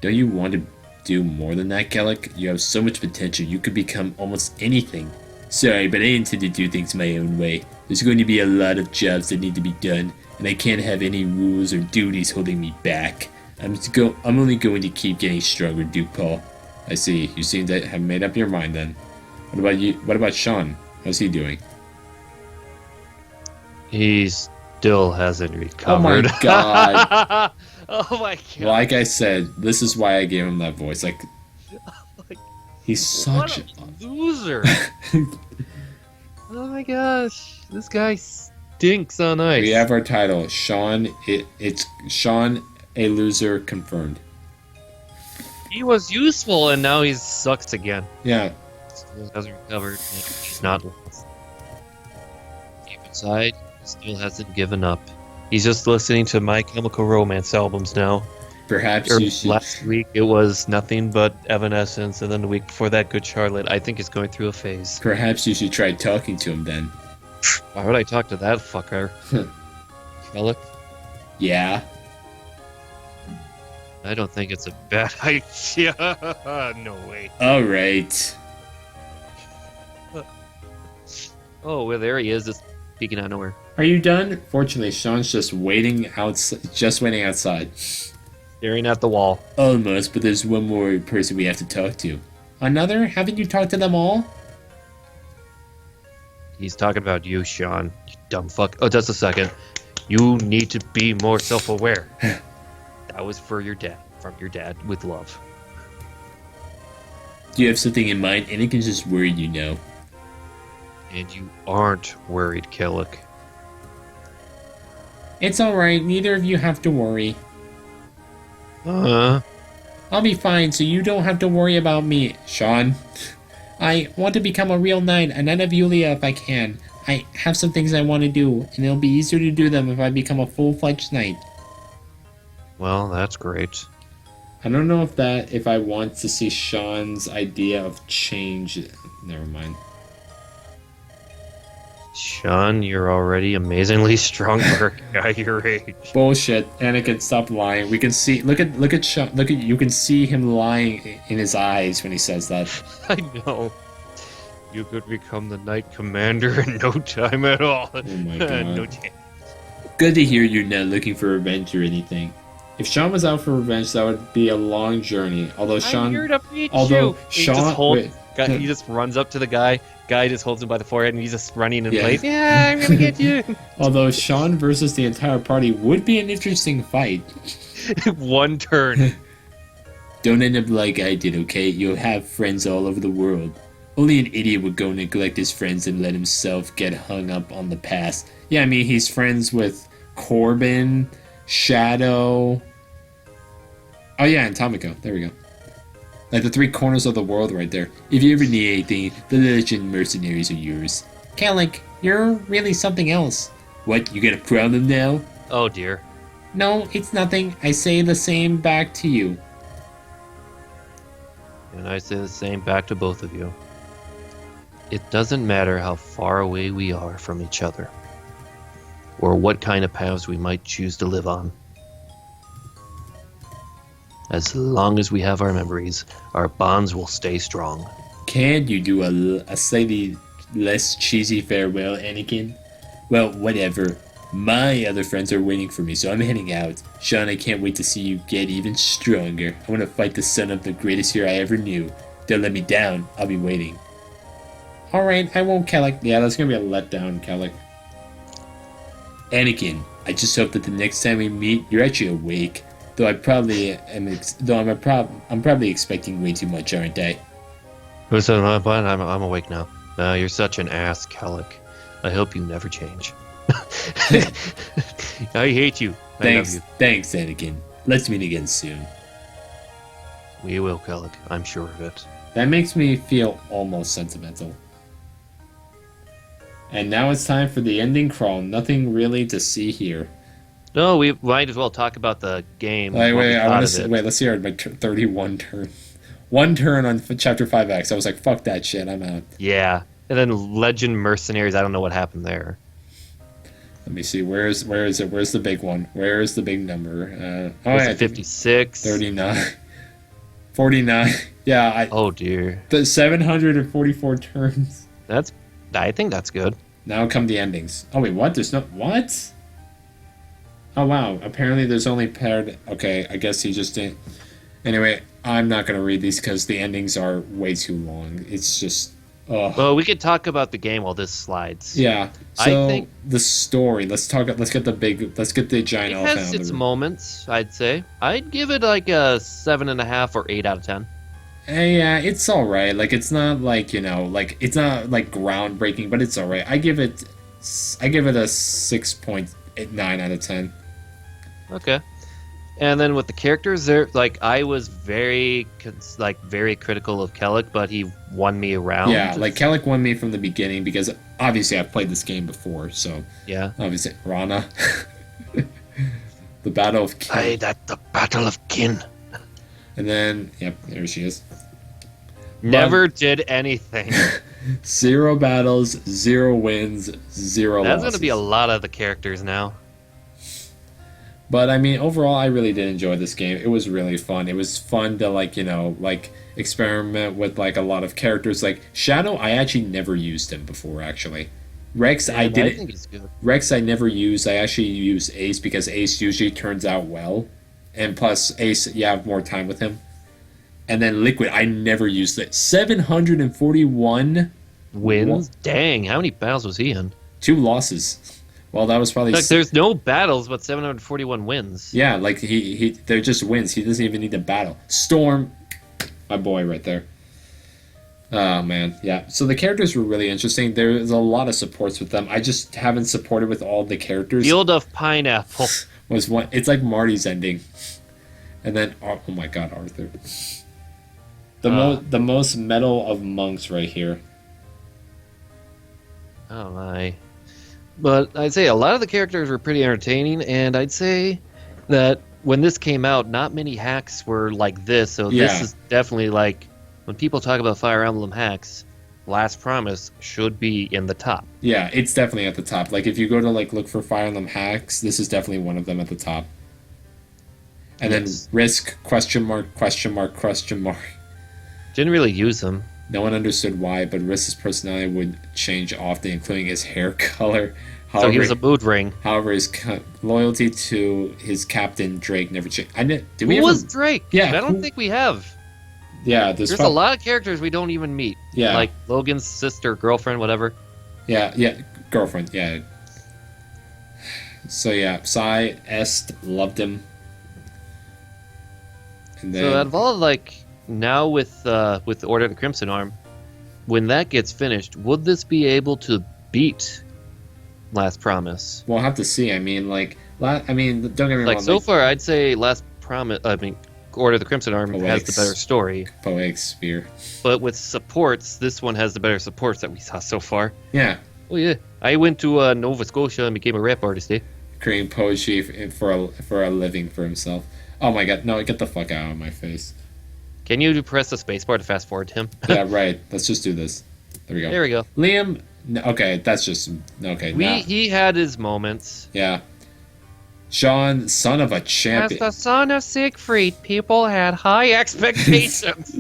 Don't you want to do more than that, Kellic? You have so much potential. You could become almost anything. Sorry, but I intend to do things my own way. There's going to be a lot of jobs that need to be done, and I can't have any rules or duties holding me back. I'm only going to keep getting stronger, Duke Paul. I see. You seem to have made up your mind then. What about you? What about Shon? How's he doing? He still hasn't recovered. Oh my god. Oh my god. Like I said, this is why I gave him that voice. Like, he's such What a loser. Oh my gosh. This guy stinks on ice. We have our title, Shon. It's Shon, a loser confirmed. He was useful and now he sucks again. Yeah, Still hasn't recovered. He's not lost. Deep inside, he still hasn't given up. He's just listening to My Chemical Romance albums now. perhaps Or you should. last week it was nothing but Evanescence, and then the week before that, Good Charlotte. I think he's going through a phase. Perhaps you should try talking to him then. Why would I talk to that fucker? Kellic? Yeah. I don't think it's a bad idea. No way. All right. Oh, well, there he is, just peeking out of nowhere. Are you done? Fortunately, Shon's just waiting outside. Staring at the wall. Almost, but there's one more person we have to talk to. Another? Haven't you talked to them all? He's talking about you, Sean. You dumb fuck. Oh, just a second. You need to be more self-aware. That was for your dad. From your dad, with love. Do you have something in mind? Anakin's just worried, you know. And you aren't worried, Kellic. It's alright, neither of you have to worry. Uh-huh. I'll be fine, so you don't have to worry about me, Sean. I want to become a real knight, a knight of Yulia if I can. I have some things I want to do, and it'll be easier to do them if I become a full-fledged knight. Well, that's great. I don't know if I want to see Sean's idea of change. Never mind. Sean, you're already amazingly strong for a guy your age. Bullshit. Anakin, stop lying. We can see. Look at Sean. You can see him lying in his eyes when he says that. I know. You could become the Knight Commander in no time at all. Oh my god. No chance. Good to hear you're not looking for revenge or anything. If Sean was out for revenge, that would be a long journey. Although Sean, I'm here to beat although you. Sean, He just runs up to the guy. Guy just holds him by the forehead, and he's just running in Yeah. place. Yeah, I'm gonna get you. although Sean versus the entire party would be an interesting fight. One turn. Don't end up like I did, okay? You'll have friends all over the world. Only an idiot would go neglect his friends and let himself get hung up on the past. Yeah, I mean, he's friends with Corbin, Shadow. Oh, yeah, and Tomiko. There we go. Like the three corners of the world right there. If you ever need anything, the legend mercenaries are yours. Calic, you're really something else. What, you got a problem now? Oh dear. No, it's nothing. I say the same back to you. And I say the same back to both of you. It doesn't matter how far away we are from each other, or what kind of paths we might choose to live on. As long as we have our memories, our bonds will stay strong. Can you do a slightly less cheesy farewell, Anakin? Well, whatever. My other friends are waiting for me, so I'm heading out. Sean, I can't wait to see you get even stronger. I want to fight the son of the greatest hero I ever knew. Don't let me down. I'll be waiting. Alright, I won't, Calic. Yeah, that's gonna be a letdown, Calic. Anakin, I just hope that the next time we meet, you're actually awake. Though I'm probably expecting way too much, aren't I? Listen, I'm awake now. You're such an ass, Calic. I hope you never change. I hate you. I love you. Thanks, Anakin. Let's meet again soon. We will, Calic. I'm sure of it. That makes me feel almost sentimental. And now it's time for the ending crawl. Nothing really to see here. No, we might as well talk about the game. Wait, what we I thought want of to it. wait. Let's see my 31 turn. One turn on chapter 5X. I was like, fuck that shit. I'm out. Yeah, and then Legend Mercenaries. I don't know what happened there. Let me see. Where is it? Where's the big one? Where is the big number? Was yeah, it 56? 39. 49. Yeah, Oh dear. the 744 turns. I think that's good. Now come the endings. Oh wait, what? There's no what? Oh wow. Apparently there's only paired. Okay, I guess he just didn't. Anyway, I'm not gonna read these because the endings are way too long. It's just. Ugh. Well, we could talk about the game while this slides. Yeah. I So think- the story. Let's get the giant It elephant. has out of its the room. moments, I'd say. I'd give it like a 7.5 or 8 out of 10. Yeah, it's all right. Like it's not like like it's not like groundbreaking, but it's all right. I give it a 6.9 out of 10. Okay. And then with the characters, I was very critical of Kellic, but he won me around. Yeah, like Calic won me from the beginning because obviously I've played this game before, so Yeah. obviously Rana. The Battle of Kin. at the Battle of Kin. And then yep, there she is. Never did anything. 0 battles, 0 wins, 0 That's losses. going to be a lot of the characters now. But I mean, overall, I really did enjoy this game. It was really fun. It was fun to experiment with like a lot of characters. Like Shadow, I actually never used him before. Actually, Rex, I I did. think he's good. Rex, I never used. I actually use Ace because Ace usually turns out well, and plus Ace, you have more time with him. And then Liquid, I never used it. 741 Wins? Dang, how many battles was he in? 2 losses. Well, that was probably Like, there's no battles, but 741 wins. yeah. Like they're just wins. He doesn't even need to battle. Storm, my boy, right there. Oh man, yeah. So the characters were really interesting. There's a lot of supports with them. I just haven't supported with all the characters. Field of Pineapple. Was one. It's like Marty's ending, and then oh my God, Arthur. The most metal of monks right here. Oh my. But I'd say a lot of the characters were pretty entertaining, and I'd say that when this came out, not many hacks were like this, so Yeah. this is definitely like, when people talk about Fire Emblem hacks, Last Promise should be in the top. Yeah, it's definitely at the top. Like if you go to look for Fire Emblem hacks, this is definitely one of them at the top. And Yes. then Risk ? Question mark ? Question mark ? Question mark. Didn't really use them. No one understood why, but Riss's personality would change often, including his hair color. So he was a However, mood ring. however, his loyalty to his captain Drake never changed. I did. Did we Who ever? was Drake? Yeah, I don't who- think we have. Yeah, There's a lot of characters we don't even meet. Yeah. Like Logan's sister, girlfriend, whatever. Yeah, girlfriend. Yeah. So yeah, Psy Est loved him, and then So out of all like now with Order of the Crimson Arm, when that gets finished, would this be able to beat Last Promise? we'll have to see. I mean, don't get me Like wrong. so far, I'd say Last Promise. I mean, Order of the Crimson Arm has the Poetics. better story, Poetic Spear. but with supports, this one has the better supports that we saw so far. Yeah, Oh yeah, I went to Nova Scotia and became a rap artist. Eh? creating poetry for a living for himself. Oh my god, no, get the fuck out of my face. Can you press the spacebar to fast forward to him? Yeah, right. Let's just do this. There we go. There we go. Liam. No, okay, that's just okay. He had his moments. Yeah. Sean, son of a As champion. the son of Siegfried, people had high expectations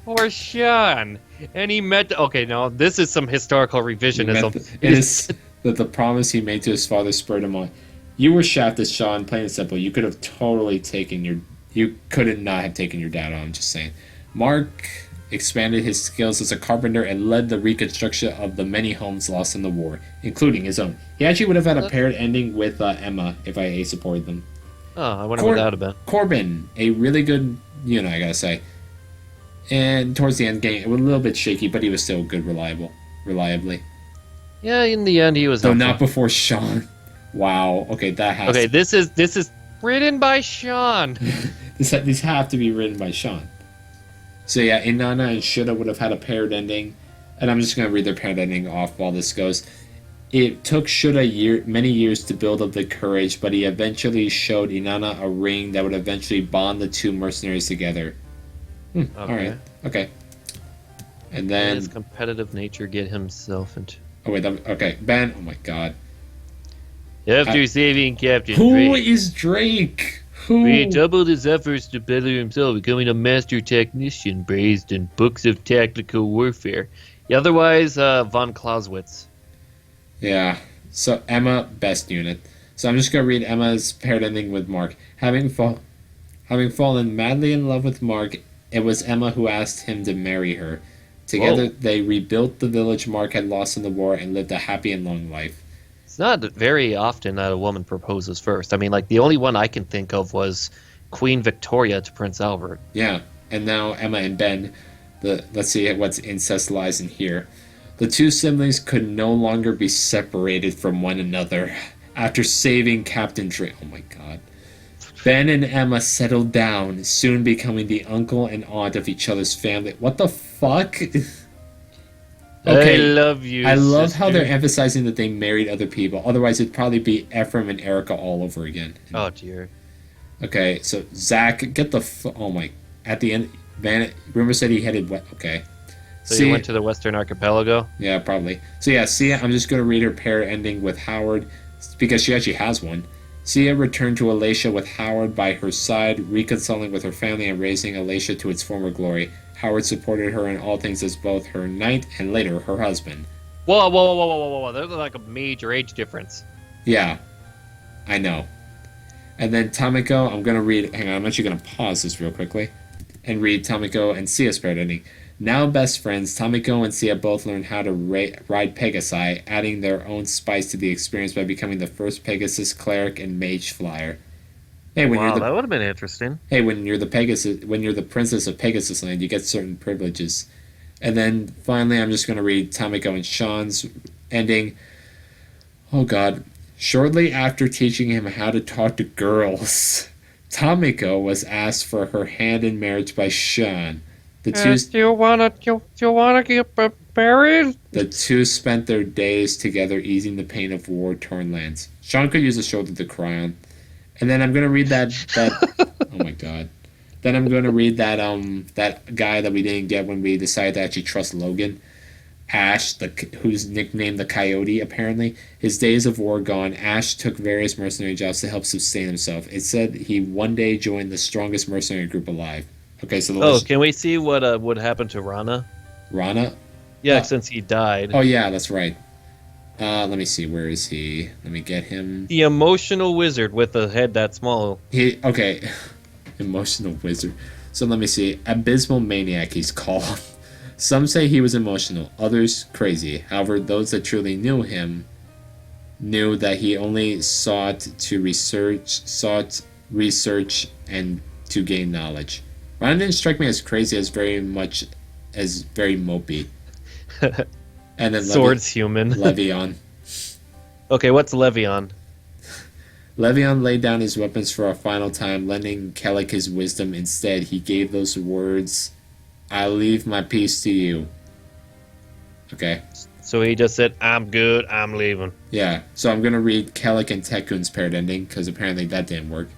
for Shon. And he met. Okay, no, this is some historical revisionism. It is that the promise he made to his father spurred him on. You were shafted, Sean, plain and simple. You could have totally taken your. You could not have taken your dad on, just saying. Mark expanded his skills as a carpenter and led the reconstruction of the many homes lost in the war, including his own. He actually would have had a paired ending with Emma if I supported them. Oh, I wonder what that would have been. Corbin, a really good I gotta say. And towards the end game, it was a little bit shaky, but he was still good, reliably. Yeah, in the end, he was. Though helpful. not before Sean. Wow. Okay, that has. Okay, this is written by Shon. These have to be written by Sean. So yeah, Inanna and Shutta would have had a paired ending, and I'm just gonna read their paired ending off while this goes. It took Shutta many years to build up the courage, but he eventually showed Inanna a ring that would eventually bond the two mercenaries together. All right. Okay. And then His competitive nature get himself into. oh wait, okay, Ben. Oh my God. After saving Captain Who Drake, is Drake? Who? he doubled his efforts to better himself, becoming a master technician based in books of tactical warfare. Otherwise, von Clausewitz. Yeah. So Emma, best unit. So I'm just gonna read Emma's paired ending with Mark. Having fallen madly in love with Mark, it was Emma who asked him to marry her. Together, Whoa. they rebuilt the village Mark had lost in the war and lived a happy and long life. It's not very often that a woman proposes first. I mean, like, the only one I can think of was Queen Victoria to Prince Albert. Yeah. And now Emma and Ben. Let's see what's incest lies in here. The two siblings could no longer be separated from one another after saving Captain Drake. Oh my God. Ben and Emma settled down, soon becoming the uncle and aunt of each other's family. What the fuck? I love you. I love how sister. they're emphasizing that they married other people. Otherwise, it'd probably be Ephraim and Erica all over again. Oh dear. Okay, so Zach, get the oh my! At the end, Van. Rumor said he headed west. Okay. So See- you went to the Western Archipelago? Yeah, probably. So yeah, Sia, I'm just going to read her pair ending with Howard because she actually has one. Sia returned to Alatia with Howard by her side, reconciling with her family and raising Alatia to its former glory. Howard supported her in all things as both her knight and later her husband. Whoa. There's like a major age difference. Yeah, I know. And then Tamiko, I'm going to read... Hang on, I'm actually going to pause this real quickly and read Tamiko and Sia's pair ending. Now best friends, Tamiko and Sia both learned how to ride Pegasi, adding their own spice to the experience by becoming the first Pegasus cleric and mage flyer. Hey, when you're the that would have been interesting. hey, when you're the princess of Pegasus Land, you get certain privileges. And then finally, I'm just going to read Tamiko and Sean's ending. Oh God! Shortly after teaching him how to talk to girls, Tamiko was asked for her hand in marriage by Sean. The two You wanna get married? The two spent their days together easing the pain of war-torn lands. Sean could use a shoulder to cry on. And then I'm going to read that oh my God. Then I'm going to read that guy that we didn't get when we decided to actually trust Logan. Ash, who's nicknamed the Coyote, apparently. His days of war gone, Ash took various mercenary jobs to help sustain himself. It said he one day joined the strongest mercenary group alive. Okay, so Can we see what would happen to Rana? Rana? Yeah, Oh. since he died. Oh, yeah, that's right. Let me see. Where is he? Let me get him. The emotional wizard with a head that small. Okay. Emotional wizard. So let me see. Abysmal maniac, he's called. Some say he was emotional, others crazy. However, those that truly knew him knew that he only sought research, and to gain knowledge. Ryan didn't strike me as crazy as very mopey. And then Sword's human. Levion. Okay, what's Levion? Levion laid down his weapons for a final time, lending Kellic his wisdom. Instead, he gave those words, "I leave my peace to you." Okay. So he just said, "I'm good, I'm leaving." Yeah, so I'm going to read Kellic and Tekkun's paired ending, because apparently that didn't work.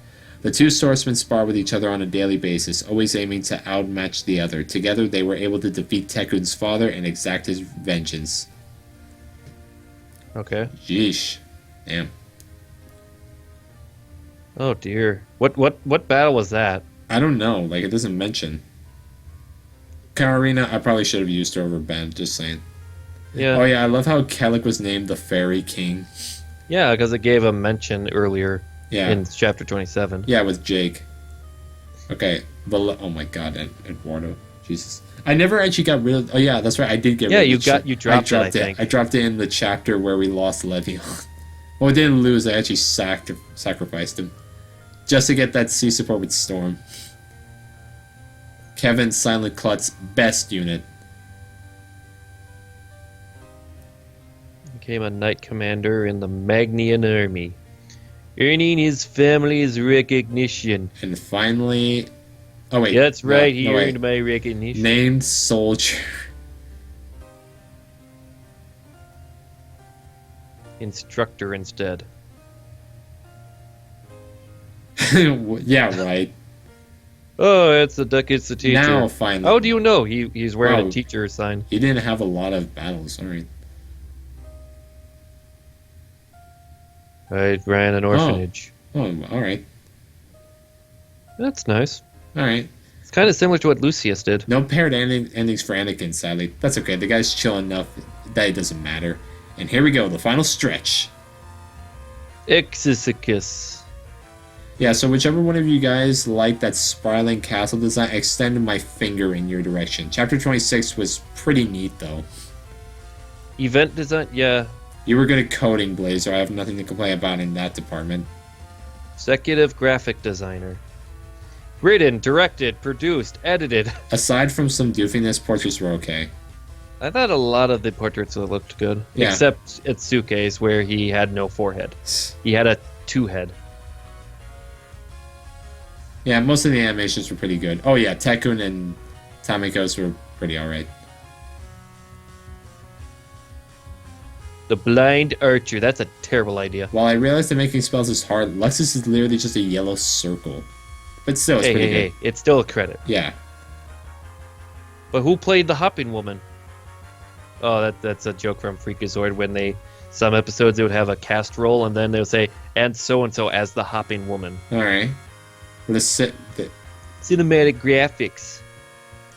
The two swordsmen spar with each other on a daily basis, always aiming to outmatch the other. Together, they were able to defeat Tekkun's father and exact his vengeance. Okay. Yeesh. Damn. Oh dear. What battle was that? I don't know, like, it doesn't mention. Karina, I probably should have used her over Ben, just saying. Yeah. Oh yeah, I love how Kellic was named the Fairy King. Yeah, because it gave a mention earlier Yeah. in chapter 27. Yeah, with Jake. Okay, oh my god, and Eduardo. Jesus. I never actually got rid of... Oh yeah, that's right, I did get rid of Yeah, it. you dropped it, I think. I dropped it in the chapter where we lost Levion. Well, I didn't lose, I actually sacrificed him. Just to get that C support with Storm. Kevin Silent Clut's best unit. Became a knight commander in the Magnian army, earning his family's recognition. And finally... Oh wait. Yeah, that's right, he no, wait. earned my recognition. Named Soldier. Instructor instead. Yeah, right. Oh, it's the teacher. Now, finally. How do you know? He's wearing Oh. a teacher sign. He didn't have a lot of battles, alright. I ran an orphanage. Oh, alright. That's nice. Alright. It's kind of similar to what Lucius did. No paired endings for Anakin, sadly. That's okay, the guy's chill enough that it doesn't matter. And here we go, the final stretch. Exisicus. Yeah, so whichever one of you guys liked that spiraling castle design, I extended my finger in your direction. Chapter 26 was pretty neat, though. Event design? Yeah. You were good at coding, Blazer. I have nothing to complain about in that department. Executive graphic designer. Written, directed, produced, edited. Aside from some doofiness, portraits were okay. I thought a lot of the portraits looked good. Yeah. Except Itsuke's, where he had no forehead. He had a two-head. Yeah, most of the animations were pretty good. Oh yeah, Tekkun and Tamiko's were pretty alright. The blind archer. That's a terrible idea. While I realize that making spells is hard, Luxus is literally just a yellow circle. But still, it's pretty good. It's still a credit. Yeah. But who played the hopping woman? Oh, that's a joke from Freakazoid when some episodes they would have a cast roll and then they would say, and so as the hopping woman. Alright. Cinematic graphics.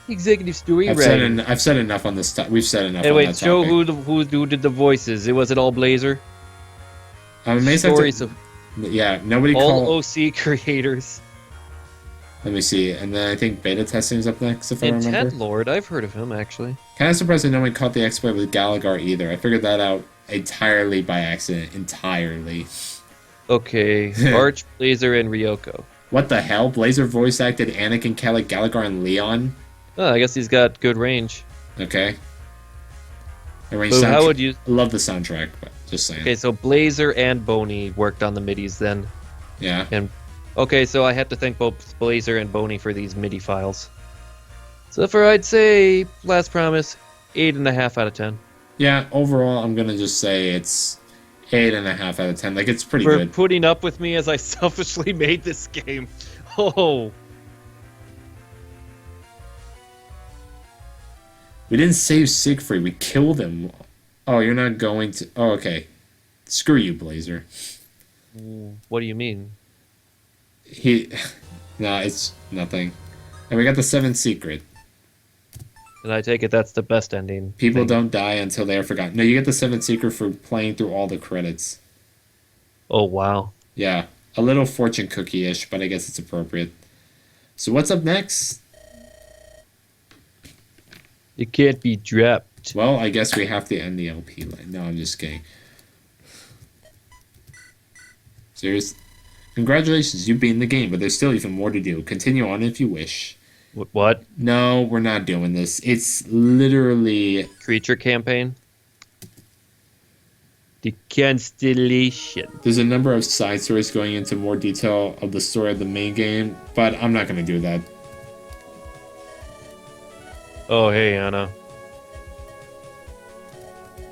Executive story I've said enough on this. We've said enough. Anyway, on that show topic. who did the voices. Was it all Blazer? I'm amazed. Stories of Yeah, nobody all called. OC creators. Let me see, and then I think beta testing is up next, if I remember. Intent Lord, I've heard of him actually. Kind of surprised that no one caught the exploit with Galagar either. I figured that out entirely by accident. Entirely. Okay, Arch, Blazer, and Ryoko. What the hell? Blazer voice acted Anakin, Kellic, Galagar, and Leon. Oh, I guess he's got good range. Okay. So how would you? I love the soundtrack, but just saying. Okay, so Blazer and Boney worked on the midis then. Yeah. And okay, so I had to thank both Blazer and Boney for these MIDI files. So for I'd say Last Promise, 8.5 out of 10. Yeah. Overall, I'm gonna just say it's 8.5 out of 10. Like, it's pretty For good. putting up with me as I selfishly made this game. Oh. We didn't save Siegfried. We killed him. Oh, you're not going to... Oh, okay. Screw you, Blazer. What do you mean? He... No, it's nothing. And we got the 7th secret. And I take it that's the best ending. People thing. don't die until they are forgotten. No, you get the seventh secret for playing through all the credits. Oh, wow. Yeah, a little fortune cookie-ish, but I guess it's appropriate. So what's up next? It can't be dropped. Well, I guess we have to end the LP line. No, I'm just kidding. Serious? Congratulations, you beat the game, but there's still even more to do. Continue on if you wish. What? No, we're not doing this. It's literally... Creature campaign? The Constellation. There's a number of side stories going into more detail of the story of the main game, but I'm not going to do that. Oh, hey, Anna.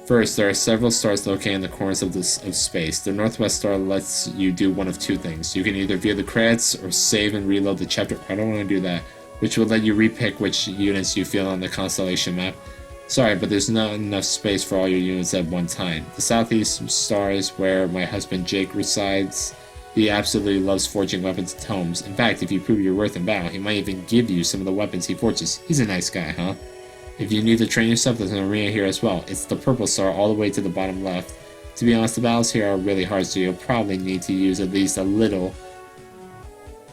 First, there are several stars located in the corners of space. The northwest star lets you do one of two things. You can either view the credits or save and reload the chapter. I don't want to do that, which will let you repick which units you feel on the constellation map. Sorry, but there's not enough space for all your units at one time. The southeast star is where my husband Jake resides. He absolutely loves forging weapons and tomes. In fact, if you prove your worth in battle, he might even give you some of the weapons he forges. He's a nice guy, huh? If you need to train yourself, there's an arena here as well. It's the purple star all the way to the bottom left. To be honest, the battles here are really hard, so you'll probably need to use at least a little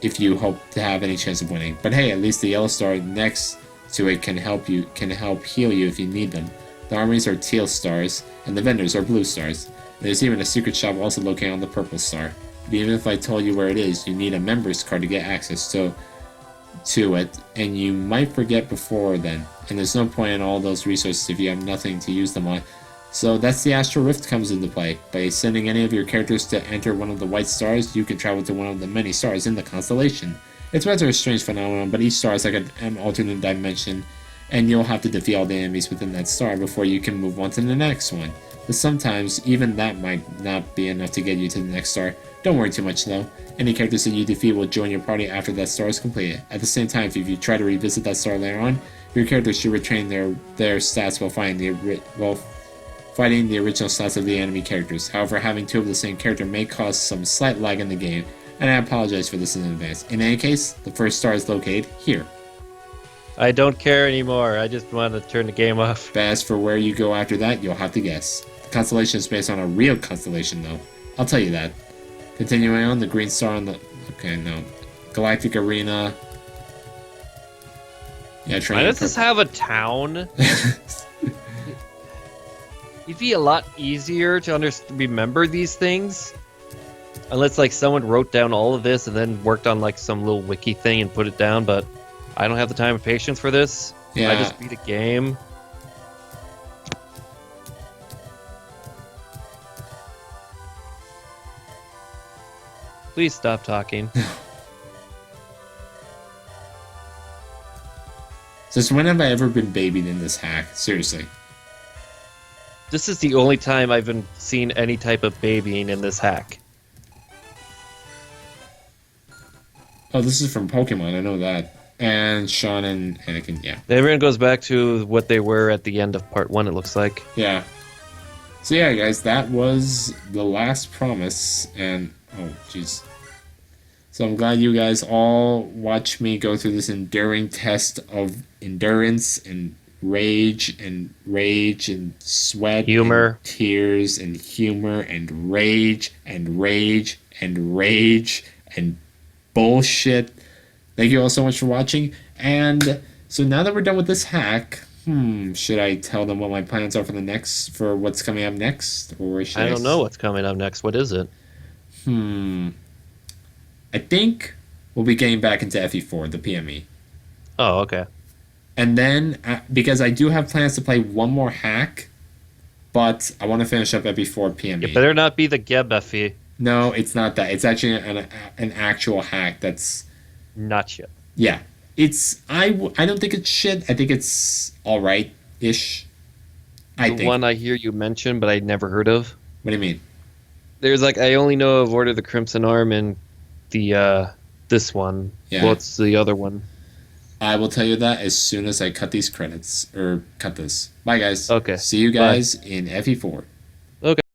if you hope to have any chance of winning. But hey, at least the yellow star next to it can help heal you if you need them. The armies are teal stars, and the vendors are blue stars. There's even a secret shop also located on the purple star. But even if I told you where it is, you need a member's card to get access to it, and you might forget before then. And there's no point in all those resources if you have nothing to use them on. So that's the Astral Rift comes into play. By sending any of your characters to enter one of the white stars, you can travel to one of the many stars in the constellation. It's rather a strange phenomenon, but each star is like an alternate dimension, and you'll have to defeat all the enemies within that star before you can move on to the next one. But sometimes, even that might not be enough to get you to the next star. Don't worry too much though. Any characters that you defeat will join your party after that star is completed. At the same time, if you try to revisit that star later on, your characters should retain their stats while fighting the original stats of the enemy characters. However, having two of the same character may cause some slight lag in the game, and I apologize for this in advance. In any case, the first star is located here. I don't care anymore. I just want to turn the game off. But as for where you go after that, you'll have to guess. The constellation is based on a real constellation, though. I'll tell you that. Continuing on, the green star on the... Okay, no. Galactic Arena. Yeah, Why does this have a town? It'd be a lot easier to remember these things. Unless, like, someone wrote down all of this and then worked on, like, some little wiki thing and put it down, but I don't have the time and patience for this. Yeah. I just beat a game. Please stop talking. Since when have I ever been babied in this hack? Seriously. This is the only time I've been seen any type of babying in this hack. Oh, this is from Pokemon, I know that. And Shon and Anakin, yeah. Everyone goes back to what they were at the end of part 1, it looks like. Yeah. So yeah, guys, that was the last promise, and... Oh, jeez. So I'm glad you guys all watched me go through this enduring test of endurance and rage and sweat, Humor, and tears and humor and rage and rage and rage and bullshit. Thank you all so much for watching. And so now that we're done with this hack, should I tell them what my plans are for what's coming up next, or should I don't know what's coming up next. What is it? I think we'll be getting back into FE4, the PME. Oh, okay. And then, because I do have plans to play one more hack, but I want to finish up FE4 PME. It better not be the Gebefi. No, it's not that. It's actually an actual hack that's... Not shit. Yeah. It's... I don't think it's shit. I think it's alright-ish. The one I hear you mention, but I never heard of. What do you mean? There's like, I only know of Order of the Crimson Arm and the, this one. Yeah. What's the other one? I will tell you that as soon as I cut these credits. Or cut this. Bye, guys. Okay. See you guys in FE4.